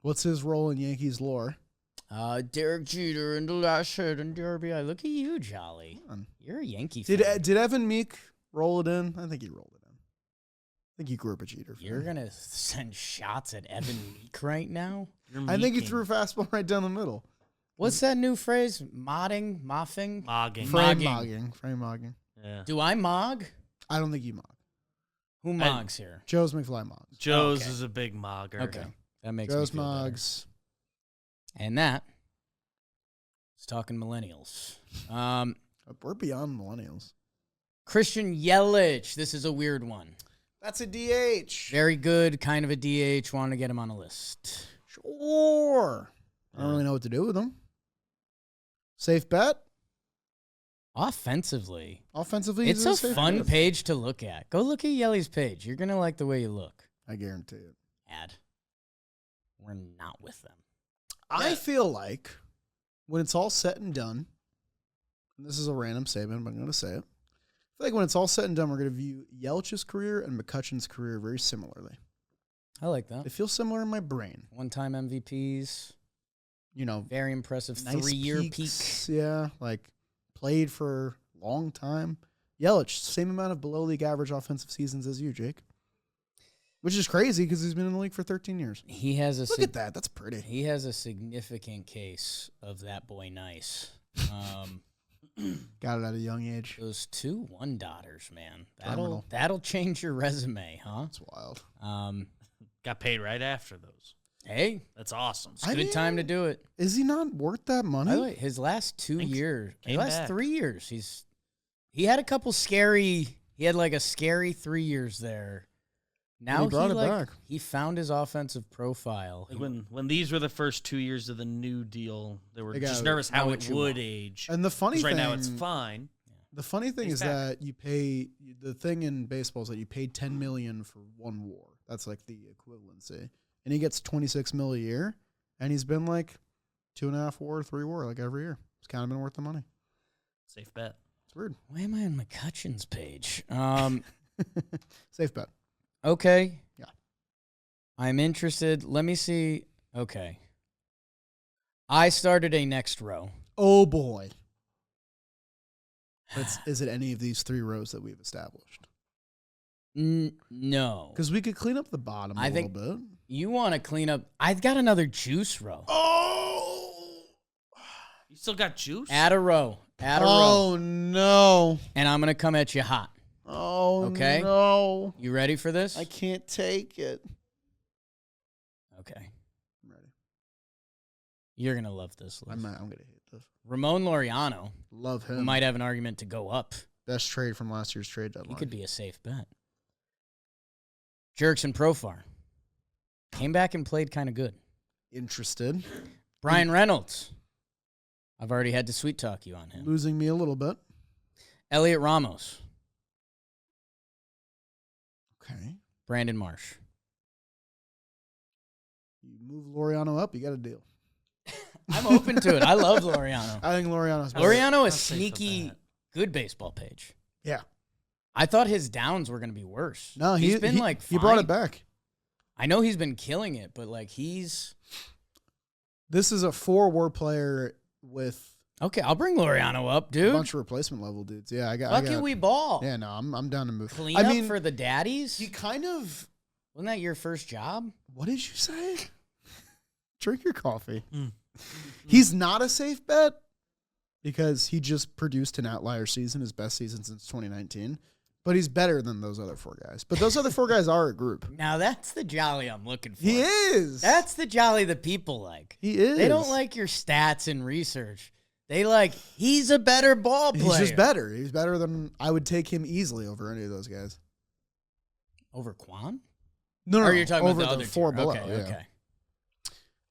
What's What's his role in Yankees lore? Derek Jeter in the last hit in Derby. Look at you, Jolly. You're a Yankee fan. Did Evan Meek roll it in? I think he rolled it in. I think he grew up a Jeter fan. You're going to send shots at Evan Meek right now? I think he threw a fastball right down the middle. What's that new phrase? Mogging? Mogging. Frame mogging. Yeah. Do I mog? I don't think you mog. Who mogs here? Joe's McFly mogs. Joe's Okay. is a big mogger. Okay. That makes Joe's me feel better. mogs. And that is talking millennials. We're beyond millennials. Christian Yelich. This is a weird one. That's a DH. Very good, kind of a DH. Want to get him on a list. Sure. I don't really know what to do with him. Safe bet? Offensively. Offensively, It's he's a safe fun bet. page to look at. Go look at Yelly's page. You're going to like the way you look. I guarantee it. Ad. We're not with them. I feel like when it's all said and done, and this is a random statement, but I'm going to say it. I feel like when it's all said and done, we're going to view Yelich's career and McCutcheon's career very similarly. I like that. They feel similar in my brain. One-time MVPs. You know, Very impressive nice 3-year peak. peaks. Yeah, like played for a long time. Yelich, same amount of below league average offensive seasons as you, Jake. Which is crazy because he's been in the league for 13 years. He has a Look at that. That's pretty. He has a significant case of that boy nice. Got it at a young age. Those 2 1-daughters, man. Terminal. That'll change your resume, huh? That's wild. Got paid right after those. Hey, That's awesome. it's a good time to do it. Is he not worth that money? By the way, his last 2 years, his came last back. 3 years, he had a couple scary. He had like a scary 3 years there. Now he brought it back. He found his offensive profile. Like when these were the first 2 years of the new deal, they were They just got- nervous how know it what you would want. age. And the funny 'Cause thing, right now it's fine. the funny thing He's is back. that you pay the thing in baseball is that you pay $10 million for 1 WAR. That's like the equivalency, and he gets $26 million a year, and he's been like 2.5 WAR, 3 WAR like every year. It's kind of been worth the money. Safe bet. It's weird. Why am I on McCutcheon's page? Safe bet. Okay. Yeah. I'm interested. Let me see. Okay. I started a next row. Oh boy. Is it any of these 3 rows that we've established? No. Because we could clean up the bottom a little bit. You want to clean up. I've got another juice row. Oh. You still got juice? Add a row. Add a row. Oh no. And I'm going to come at you hot. Oh Okay. no. You ready for this? I can't take it. Okay. I'm ready. You're going to love this list. I'm gonna hate this. Ramon Laureano, Love who him. might have an argument to go up. Best trade from last year's trade He deadline. could be a safe bet. Jerks and Profar. Came back and played kind of good. Interested. Brian Reynolds. I've already had to sweet talk you on him. Losing me a little bit. Elliot Ramos. Okay. Brandon Marsh. You move Laureano up, you got a deal. I'm open to it. I love Laureano. I think Laureano's better. Laureano is I'll say sneaky for that. good baseball page. Yeah. I thought his downs were going to be worse. No, he's been like he brought fine. it back. I know he's been killing it, but like he's This is a 4 WAR player with okay. I'll bring Laureano up, a dude. bunch of replacement level dudes. Yeah, I got. Lucky we ball. Yeah, no, I'm down to move. Clean I up mean, for the daddies. he kind of. Wasn't that your first job? What did you say? Drink your coffee. Mm. He's not a safe bet because he just produced an outlier season, his best season since 2019. But he's better than those other 4 guys. But those other 4 guys are a group. Now that's the jolly I'm looking for. He is. That's the jolly that people like. He is. They don't like your stats and research. They like he's a better ball player. He's just better. He's better than I would take him easily over any of those guys. Over Kwuan? No, Or you're talking over about the the other 4 tier. below. Okay, yeah. okay.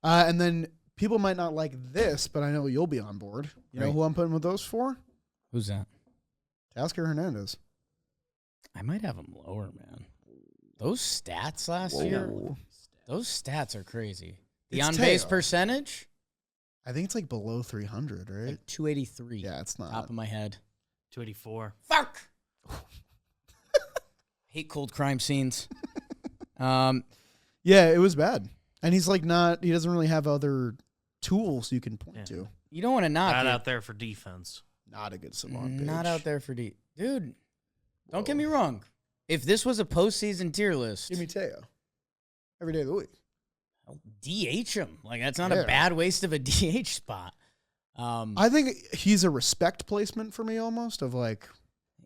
And then people might not like this, but I know you'll be on board. You know Right. who I'm putting with those 4? Who's that? Tasker Hernandez. I might have him lower, man. Those stats last year, those stats are crazy. The It's on-base Teo. percentage, I think it's like below 300, right? like 283. Yeah, it's not. Top of my head. 284. Fuck. Hate cold crime scenes. Yeah, it was bad. And he's like not, he doesn't really have other tools you can point Yeah. to. You don't want to knock Not it. out there for defense. Not a good savant Not page. out there for D. Dude, don't get me wrong. If this was a postseason tier list, Give me Teo. Every day of the week. I'll DH him. Like, that's not Yeah. a bad waste of a DH spot. I think he's a respect placement for me almost of like,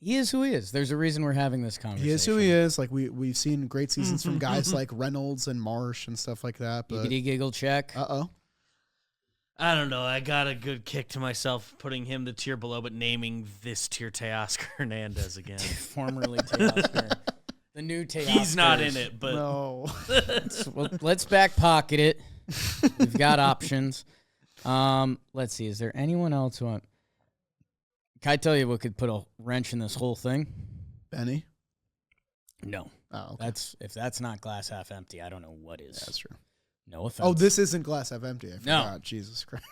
He is who he is. There's a reason we're having this conversation. he is who he is. Like we've seen great seasons from guys like Reynolds and Marsh and stuff like that. But Giggity giggle check. uh-oh. I don't know. I got a good kick to myself putting him the tier below, but naming this tier Teoscar Hernandez again. Formerly Teoscar. The new Teoscar. He's not in it, but No. Well, let's back pocket it. We've got options. Let's see. Is there anyone else who can I tell you what could put a wrench in this whole thing? Benny. No. Oh, okay. If that's not glass half empty, I don't know what is. That's true. No offense. Oh, this isn't glass half empty. I No. forgot. Jesus Christ.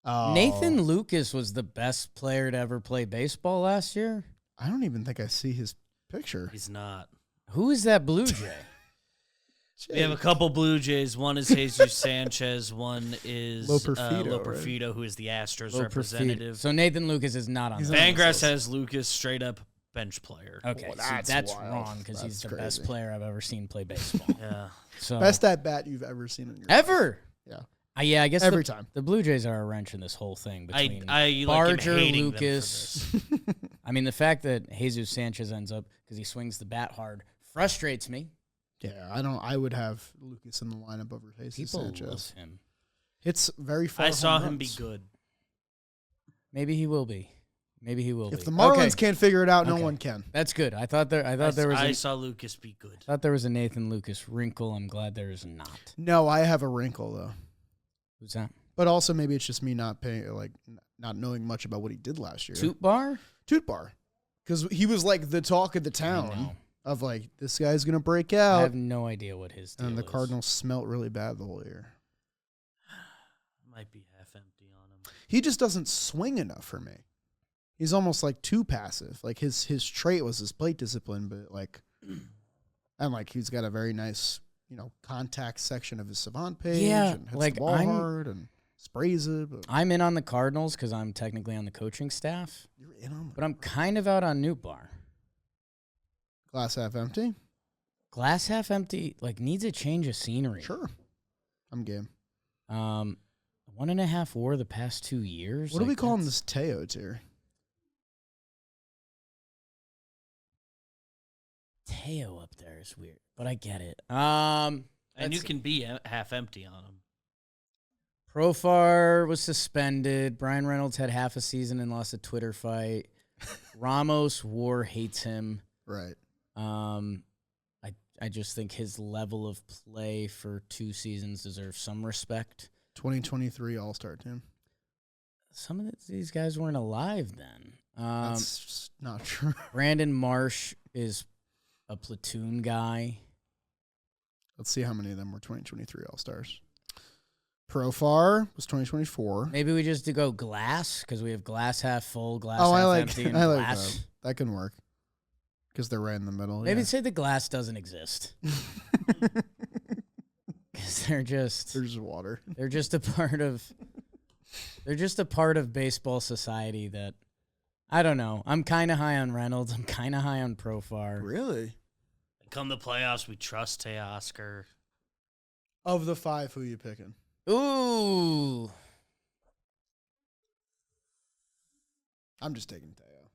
Nathan Lucas was the best player to ever play baseball last year. I don't even think I see his picture. he's not. Who is that Blue Jay? We have a couple Blue Jays. One is Jesus Sanchez. One is Loperfido, who is the Astros Low representative. So Nathan Lucas is not on. Fangraphs has Lucas straight up bench player. Okay, Well, that's wild. wrong because he's the That's best crazy. player I've ever seen play baseball. Yeah. So Best at bat you've ever seen in your life. ever. Yeah. Yeah, I guess Every time. the Blue Jays are a wrench in this whole thing between I Barger, like hating Lucas. them for this. I mean, the fact that Jesus Sanchez ends up because he swings the bat hard frustrates me. Yeah, I would have Lucas in the lineup over Jesus People Sanchez. love him. It's very far. I saw home him be runs. good. Maybe he will be. Maybe he will If be. the Marlins Okay, can't figure it out, no Okay. one can. that's good. I thought there was. I saw Lucas be good. Thought there was a Nathan Lucas wrinkle. I'm glad there is not. No, I have a wrinkle though. Who's that? But also maybe it's just me not not knowing much about what he did last year. Toot Bar? Toot Bar. Because he was like the talk of the I town know. of like, this guy's going to break I out. have no idea what his deal And the is. Cardinals smelt really bad the whole year. Might be half empty on him. He just doesn't swing enough for me. He's almost like too passive. Like his trait was his plate discipline, but like, and like he's got a very nice, contact section of his Savant page. Yeah, and hits like, the ball hard and sprays it. But I'm in on the Cardinals because I'm technically on the coaching staff, you're in on but I'm kind of out on Nootbaar. glass half empty. Glass half empty, like needs a change of scenery. Sure, I'm game. 1.5 WAR the past 2 years. What are we like, calling that's- this Teo tier? Teo up there is weird, but I get it. And Let's you see. can be half empty on him. Profar was suspended. Brian Reynolds had half a season and lost a Twitter fight. Ramos WAR hates him. Right. I just think his level of play for 2 seasons deserves some respect. 2023 All-Star team. Some of these guys weren't alive then. That's just not true. Brandon Marsh is a platoon guy. Let's see how many of them were 2023 All-Stars. Profar was 2024. Maybe we just do go glass because we have glass half full, glass Oh, half I like empty, and I like glass. that. That can work because they're right in the middle. Maybe yeah. say the glass doesn't exist because they're just water. they're just a part of baseball society that I don't know. I'm kind of high on Reynolds. I'm kind of high on Profar. Really? Come the playoffs, we trust Teoscar. Of the 5, who you picking? Ooh, I'm just taking Teo.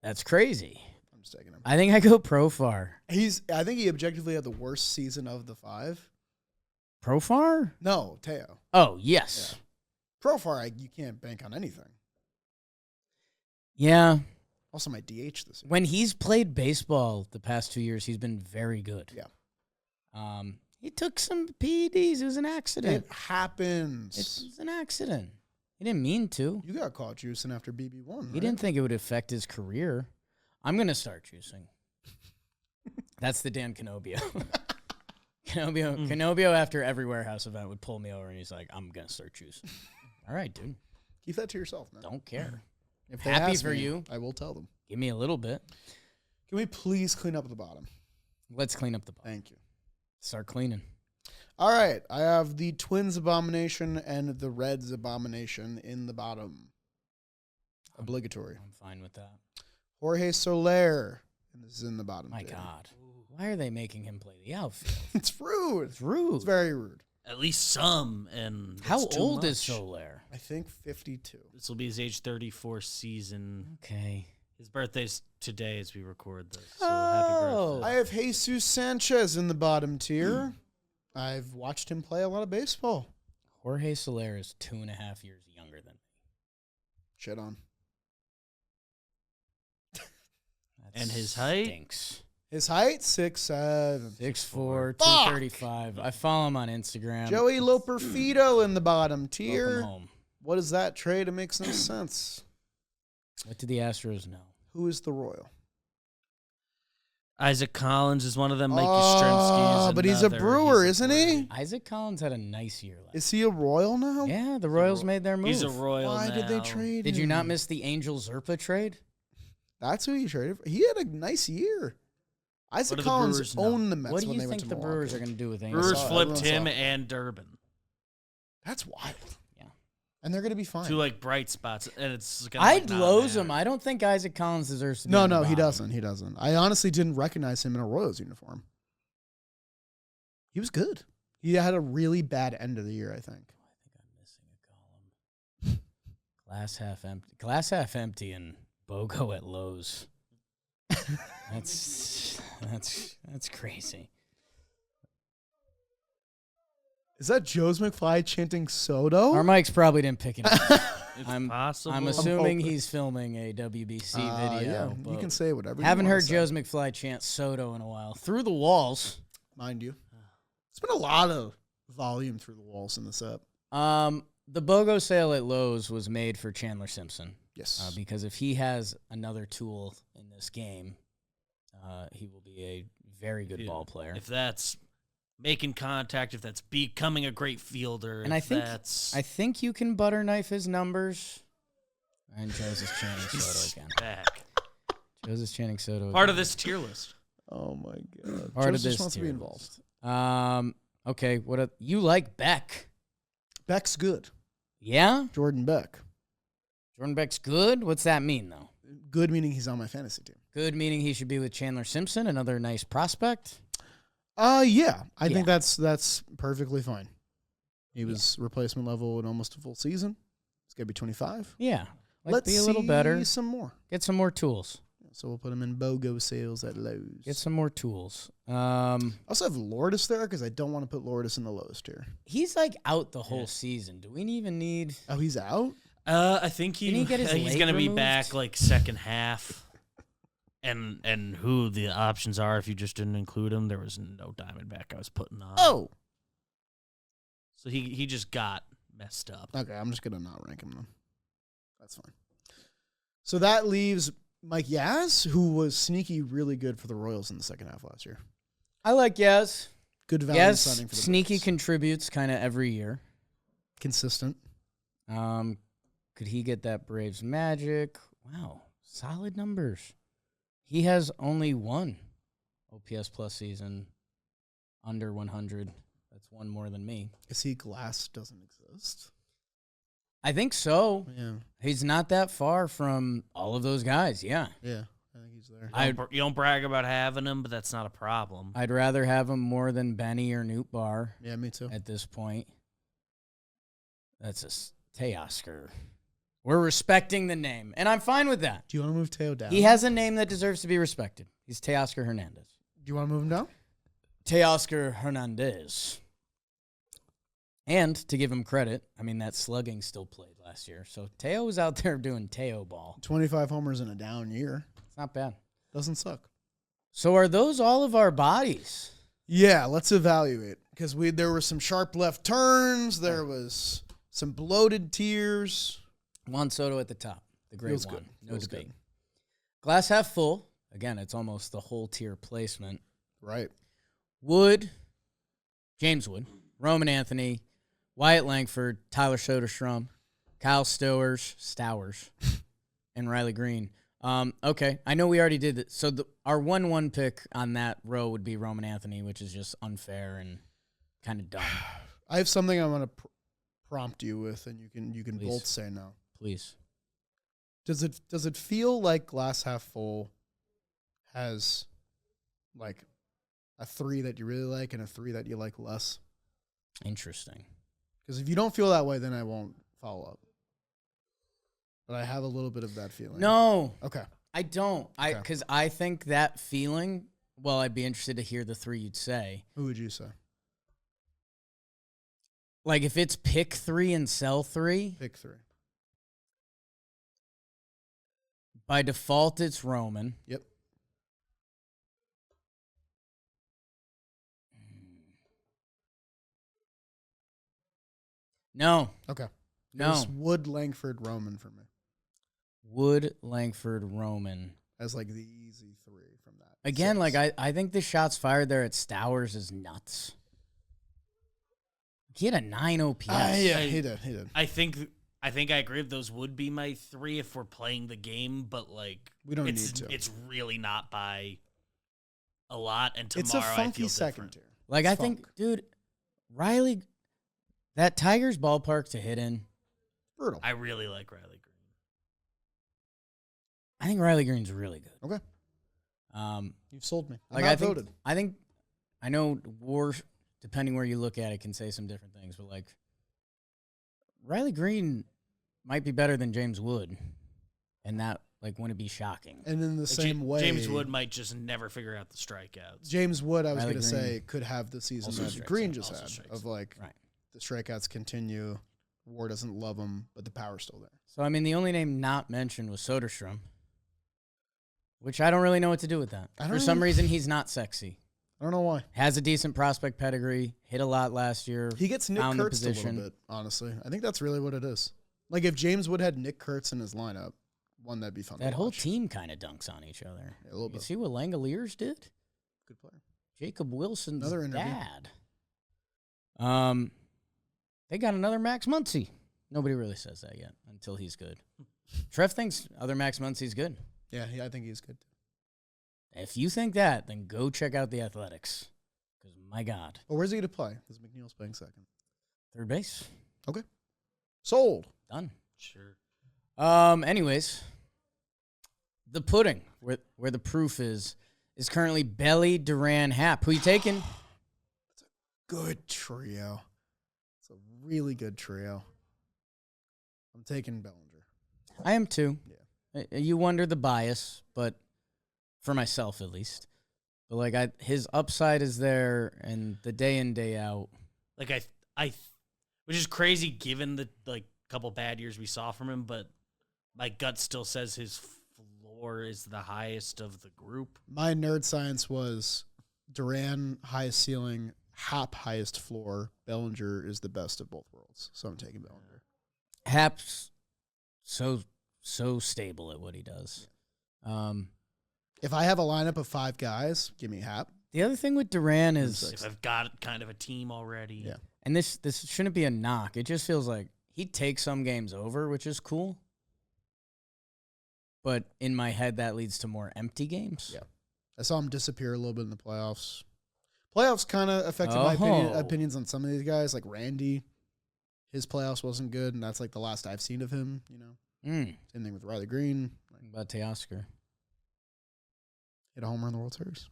that's crazy. I'm just taking him. I think I go Profar. I think he objectively had the worst season of the 5. Profar? No, Teo. Oh, yes. Profar, you can't bank on anything. Yeah. Also, my DH this year. When he's played baseball the past 2 years, he's been very good. Yeah. He took some PEDs. It was an accident. It happens. It's an accident. He didn't mean to. You got caught juicing after BB1. He didn't think it would affect his career. I'm going to start juicing. That's the Dan Canobio. Canobio, after every warehouse event, would pull me over and he's like, I'm going to start juicing. All right, dude. Keep that to yourself, man. Don't care. If they Happy ask for me, you. I will tell them. Give me a little bit. Can we please clean up the bottom? Let's clean up the bottom. Thank you. Start cleaning. All right. I have the Twins abomination and the Reds abomination in the bottom. Obligatory. I'm fine with that. Jorge Soler. And this is in the bottom. My too. God. Why are they making him play the outfield? It's rude. It's rude. It's very rude. At least some, and How it's too old is much. Soler? I think 52. This will be his age 34 season. Okay. His birthday's today as we record this. So happy birthday. I have Jesus Sanchez in the bottom tier. I've watched him play a lot of baseball. Jorge Soler is 2.5 years younger than me. Shit on. That And his height? stinks. His height, 6'7". 6'4", Fuck! 235. I follow him on Instagram. Joey Loperfido in the bottom tier. Welcome home. What is that trade? It makes no sense. What did the Astros know? Who is the Royal? Isaac Collins is one of them. Mike Oh, Yastrzemski is but he's a another. Brewer, He's a isn't he? Brewer. Isaac Collins had a nice year last. Is he a Royal now? Yeah, the Royals made their move. He's a Royal Why now. did they trade Did him? you not miss the Angel Zerpa trade? That's who he traded for. He had a nice year. Isaac What do the Collins Brewers know? owned the Mets What do when you they went think to the Brewers Milwaukee. are going to do with Brewers saw it. flipped Everyone him saw it. and Durbin. That's wild. Yeah. And they're going to be fine. Two like bright spots, and it's gonna I'd not lose matter. him. I don't think Isaac Collins deserves to be No, on the he bottom. doesn't. He doesn't. I honestly didn't recognize him in a Royals uniform. He was good. He had a really bad end of the year, I think. I think I'm missing a column. Glass half empty. Glass half empty and BOGO at Lowe's. That's crazy. Is that Joe's McFly chanting Soto? Our mics probably didn't pick it up. It's I'm possible. assuming hoping. he's filming a WBC video. Yeah, you but can say whatever. haven't you wanna heard say. Joe's McFly chant Soto in a while. Through the walls. Mind you. It's been a lot of volume through the walls in this app. The BOGO sale at Lowe's was made for Chandler Simpson. Yes. Because if he has another tool in this game, he will be a very good ball player. If that's making contact, if that's becoming a great fielder, And if I think that's I think you can butter knife his numbers. And Joe's is chanting Soto again. back. Joe's is chanting Soto. Part again. of this tier list. Oh my god. Part Joe of just this wants to be tier involved. list. Okay. You like Beck? Beck's good. Yeah. Jordan Beck. Jordan Beck's good. What's that mean though? Good meaning he's on my fantasy team. Good meaning he should be with Chandler Simpson, another nice prospect. Yeah. I think Yeah. that's perfectly fine. He was replacement level in almost a full season. He's gonna be 25. Yeah. Let's be a little see better. some more. Get some more tools. So we'll put him in BOGO sales at Lowe's. Get some more tools. I also have Lourdes there because I don't want to put Lourdes in the lowest tier. He's like out the whole season. Do we even need? Oh, he's out? I think Can he get his he's leg going to be removed? back like second half. And who the options are if you just didn't include him, there was no Diamondback I was putting on. Oh. So he just got messed up. Okay, I'm just going to not rank him then. That's fine. So that leaves Mike Yaz, who was sneaky really good for the Royals in the second half last year. I like Yaz. Good value Yaz signing for the sneaky Braves. contributes kind of every year. Consistent. Could he get that Braves magic? Wow, solid numbers. He has only one OPS plus season under 100. That's one more than me. Is he glass doesn't exist? I think so. Yeah. He's not that far from all of those guys. Yeah. Yeah. I think he's there. You don't brag about having him, but that's not a problem. I'd rather have him more than Benny or Nootbaar Yeah, me too. at this point. That's a Teoscar. We're respecting the name, and I'm fine with that. Do you want to move Teo down? He has a name that deserves to be respected. He's Teoscar Hernandez. Do you want to move him down? Teoscar Hernandez. And to give him credit, I mean, that slugging still played last year. So Teo was out there doing Teo ball. 25 homers in a down year. It's not bad. Doesn't suck. So are those all of our bodies? Yeah, let's evaluate. Because there were some sharp left turns. There was some bloated tiers. Juan Soto at the top. The great Feels one. good. No Feels debate. good. Glass half full. Again, it's almost the whole tier placement. Right. Wood, James Wood, Roman Anthony, Wyatt Langford, Tyler Soderstrom, Kyle Stowers, and Riley Green. Okay, I know we already did it. So our 1-1 pick on that row would be Roman Anthony, which is just unfair and kind of dumb. I have something I want to prompt you with, and you can Please. both say no. Please. Does it feel like glass half full has like a 3 that you really like and a 3 that you like less? Interesting. Because if you don't feel that way, then I won't follow up. But I have a little bit of that feeling. No, Okay. I don't. Okay. Because I think that feeling, well, I'd be interested to hear the 3 you'd say. Who would you say? Like if it's pick 3 and sell 3, Pick 3. by default it's Roman. Yep. No. Okay. No. There's Wood, Langford, Roman for me. Wood, Langford, Roman. As like the easy 3 from that. Again, six. like I think the shots fired there at Stowers is nuts. He had a 9 OPS. Yeah, he did. I think I agree with those would be my 3 if we're playing the game, but like We don't it's, need to. It's really not by a lot, and tomorrow It's a I funky feel second different. tier. Like, It's I think, funk. dude, Riley, that Tigers ballpark to hit in, Brutal. I really like Riley Green. I think Riley Green's really good. Okay. You've sold me. I'm Like, I outvoted. think, I know WAR, depending where you look at it, can say some different things, but, like, Riley Green might be better than James Wood, and that, like, wouldn't be shocking. And in the same way, James Wood might just never figure out the strikeouts. James Wood, I was Riley going to Green say, could have the season also that strikes Green out. just Also had. strikes Of like, Right. the strikeouts continue. War doesn't love him, but the power's still there. So, I mean, the only name not mentioned was Soderstrom, which I don't really know what to do with that. I For don't some know. reason, he's not sexy. I don't know why. Has a decent prospect pedigree, hit a lot last year. He gets Nick found the Kurtz a little position. bit, honestly. I think that's really what it is. Like, if James Wood had Nick Kurtz in his lineup, one, that'd be fun That to whole watch. team kind of dunks on each other. Yeah, a little You bit. see what Langoliers did? Good player. Jacob Wilson's Another interview. dad. They got another Max Muncy. Nobody really says that yet until he's good. Trev thinks other Max Muncy's good. Yeah, I think he's good. If you think that, then go check out the Athletics. Because, my God, But where's he going to play? Because McNeil's playing second. third base, Okay. Sold. done. Sure. Anyways, the pudding, where the proof is currently Belly, Duran, Happ. Who you taking? Good trio. It's a really good trio. I'm taking Bellinger. I am too. Yeah. You wonder the bias, but for myself at least. But like his upside is there, and the day in day out. Like which is crazy given the like couple bad years we saw from him, but my gut still says his floor is the highest of the group. My nerd science was Duran, highest ceiling, Happ, highest floor. Bellinger is the best of both worlds. So I'm taking Bellinger. Happ's so stable at what he does. If I have a lineup of 5 guys, give me Happ. The other thing with Duran is, If I've got kind of a team already. Yeah. and this shouldn't be a knock. It just feels like he takes some games over, which is cool. But in my head, that leads to more empty games. Yeah. I saw him disappear a little bit in the playoffs. Playoffs kind of affected my opinions on some of these guys. Like Randy, his playoffs wasn't good, and that's like the last I've seen of him. You know, same thing with Riley Green. About Teoscar. Hit a home run in the World Series.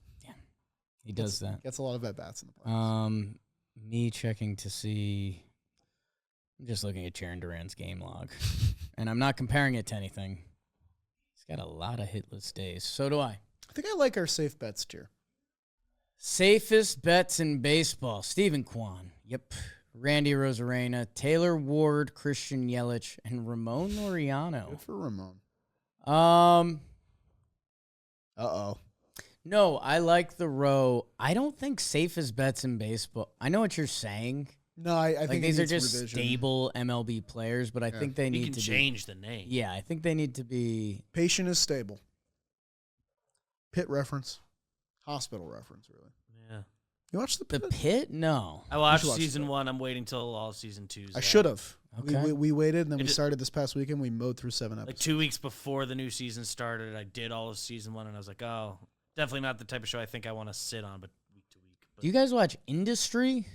He does that. Gets a lot of at bats in the playoffs. Me checking to see. I'm just looking at Jiren Duran's game log, and I'm not comparing it to anything. He's got a lot of hitless days. So do I. I think I like our safe bets tier. Safest bets in baseball. Stephen Kwuan. Yep. Randy Arozarena, Taylor Ward, Christian Yelich, and Ramon Laureano. Good for Ramon. Uh-oh. No, I like the row. I don't think safest bets in baseball. I know what you're saying. No, I Like think these it are needs just revision. stable MLB players, but I think they You need can to change the name. Yeah, I think they need to be. Patient is stable. Pit reference. Hospital reference, really. Yeah. You watch the The Pit? Pit? No. I watched should watch season that. 1. I'm waiting till all season 2's I out. should have. Okay. We waited, and then It we just- started this past weekend. We mowed through 7 Like episodes. 2 weeks before the new season started, I did all of season 1, and I was like, oh, definitely not the type of show I think I want to sit on, but week to week. But Do you guys watch Industry?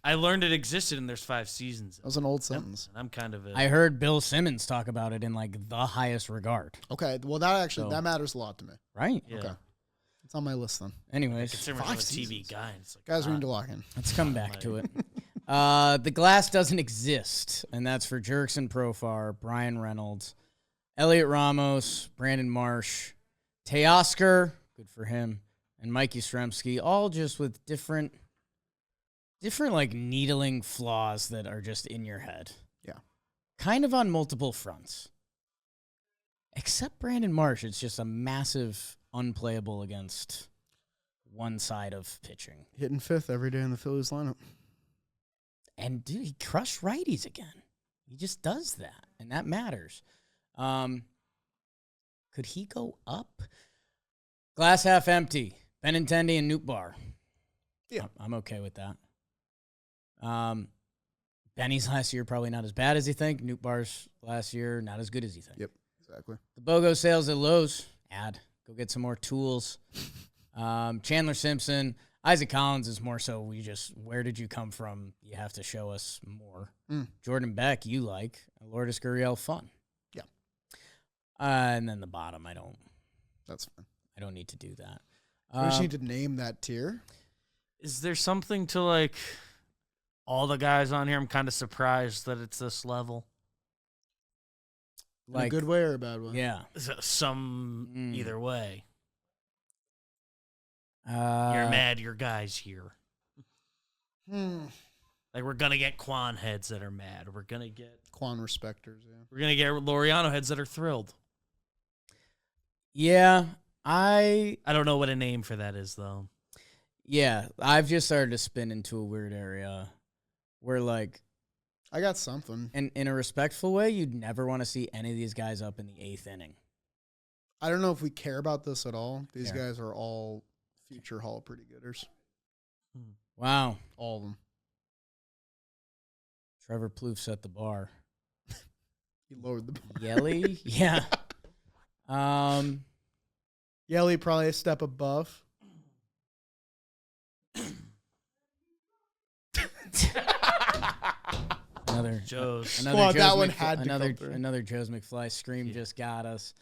I learned it existed, and there's 5 seasons. That was an old sentence. And I'm kind of a... I heard Bill Simmons talk about it in like the highest regard. Okay, well that actually So- that matters a lot to me. Right? yeah. Okay, it's on my list then. Anyways, Considering I'm 5 a TV seasons. guy, and it's like, Guys, we need to lock in. let's come Not back to my- it. The glass doesn't exist, and that's for Jerickson Profar, Brian Reynolds, Elliot Ramos, Brandon Marsh, Teoscar, good for him, and Mikey Stremski, all just with different like needling flaws that are just in your head. Yeah. Kind of on multiple fronts. Except Brandon Marsh, it's just a massive unplayable against one side of pitching. Hitting 5th every day in the Phillies lineup. And dude, he crushed righties again. He just does that, and that matters. Could he go up? Glass half empty. Benintendi and Nootbaar. Yeah. I'm okay with that. Benny's last year probably not as bad as you think. Nootbaar's last year not as good as you think. Yep, exactly. The BOGO sales at Lowe's. Go get some more tools. Chandler Simpson. Isaac Collins is more so where did you come from? You have to show us more. Jordan Beck, you like. Lourdes Gurriel, fun. Yeah. And then the bottom, That's fine. I don't need to do that. We just need to name that tier. Is there something to, like, all the guys on here? I'm kind of surprised that it's this level. In a good way or a bad way? Yeah. Some either way. You're You're mad your guy's here. Like, we're going to get Kwuan heads that are mad. We're going to get Kwuan respecters, yeah. We're going to get Laureano heads that are thrilled. Yeah, I don't know what a name for that is, though. Yeah, I've just started to spin into a weird area where, like, I got something. in a respectful way, you'd never want to see any of these guys up in the 8th inning. I don't know if we care about this at all. These guys are all future Hall of Pretty Gooders. Wow. All of them. Trevor Plouffe set the bar. He lowered the bar. Yelly? Yeah. Yelly probably a step above. Another Joe's. Another Well, Joe's that one McFly- had to another come through. another Joe's McFly scream just got us.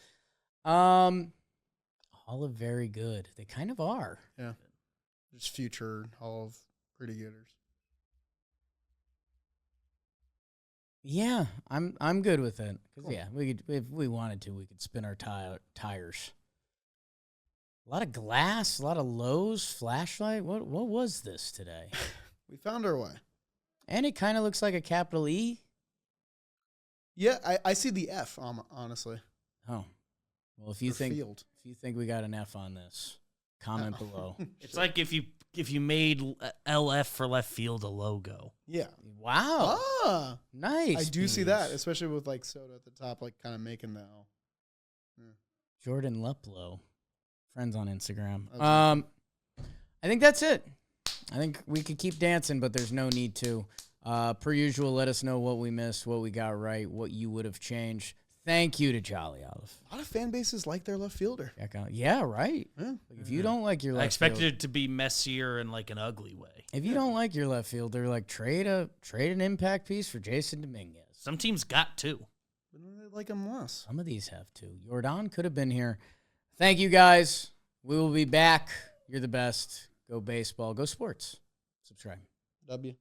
All of very good. They kind of are. Yeah. Just future Hall of Pretty Gooders. Yeah, I'm good with it. 'Cause, Cool. yeah, we could, if we wanted to, we could spin our tires. A lot of glass, a lot of Lowe's flashlight. What was this today? We found our way. And it kind of looks like a capital E. Yeah, I see the F, honestly. Oh, well, if you For think field. if you think we got an F on this, comment below. It's like if you made LF for left field a logo. Yeah. Wow, Ah, nice. I do see that, Beans. especially with like soda at the top, like kind of making the L. Jordan Leplow, friends on Instagram. Okay. I think that's it. I think we could keep dancing, but there's no need to. Per usual, let us know what we missed, what we got right, what you would have changed. Thank you to Jolly Olive. A lot of fan bases like their left fielder. Check out. Yeah, right. Yeah. Like, if you don't like your left I expected field, it to be messier in like an ugly way. if you don't like your left fielder, like trade an impact piece for Jason Dominguez. Some teams got two. But they like him less. Some of these have to. Jordan could have been here. Thank you, guys. We will be back. You're the best. Go baseball. Go sports. Subscribe. W.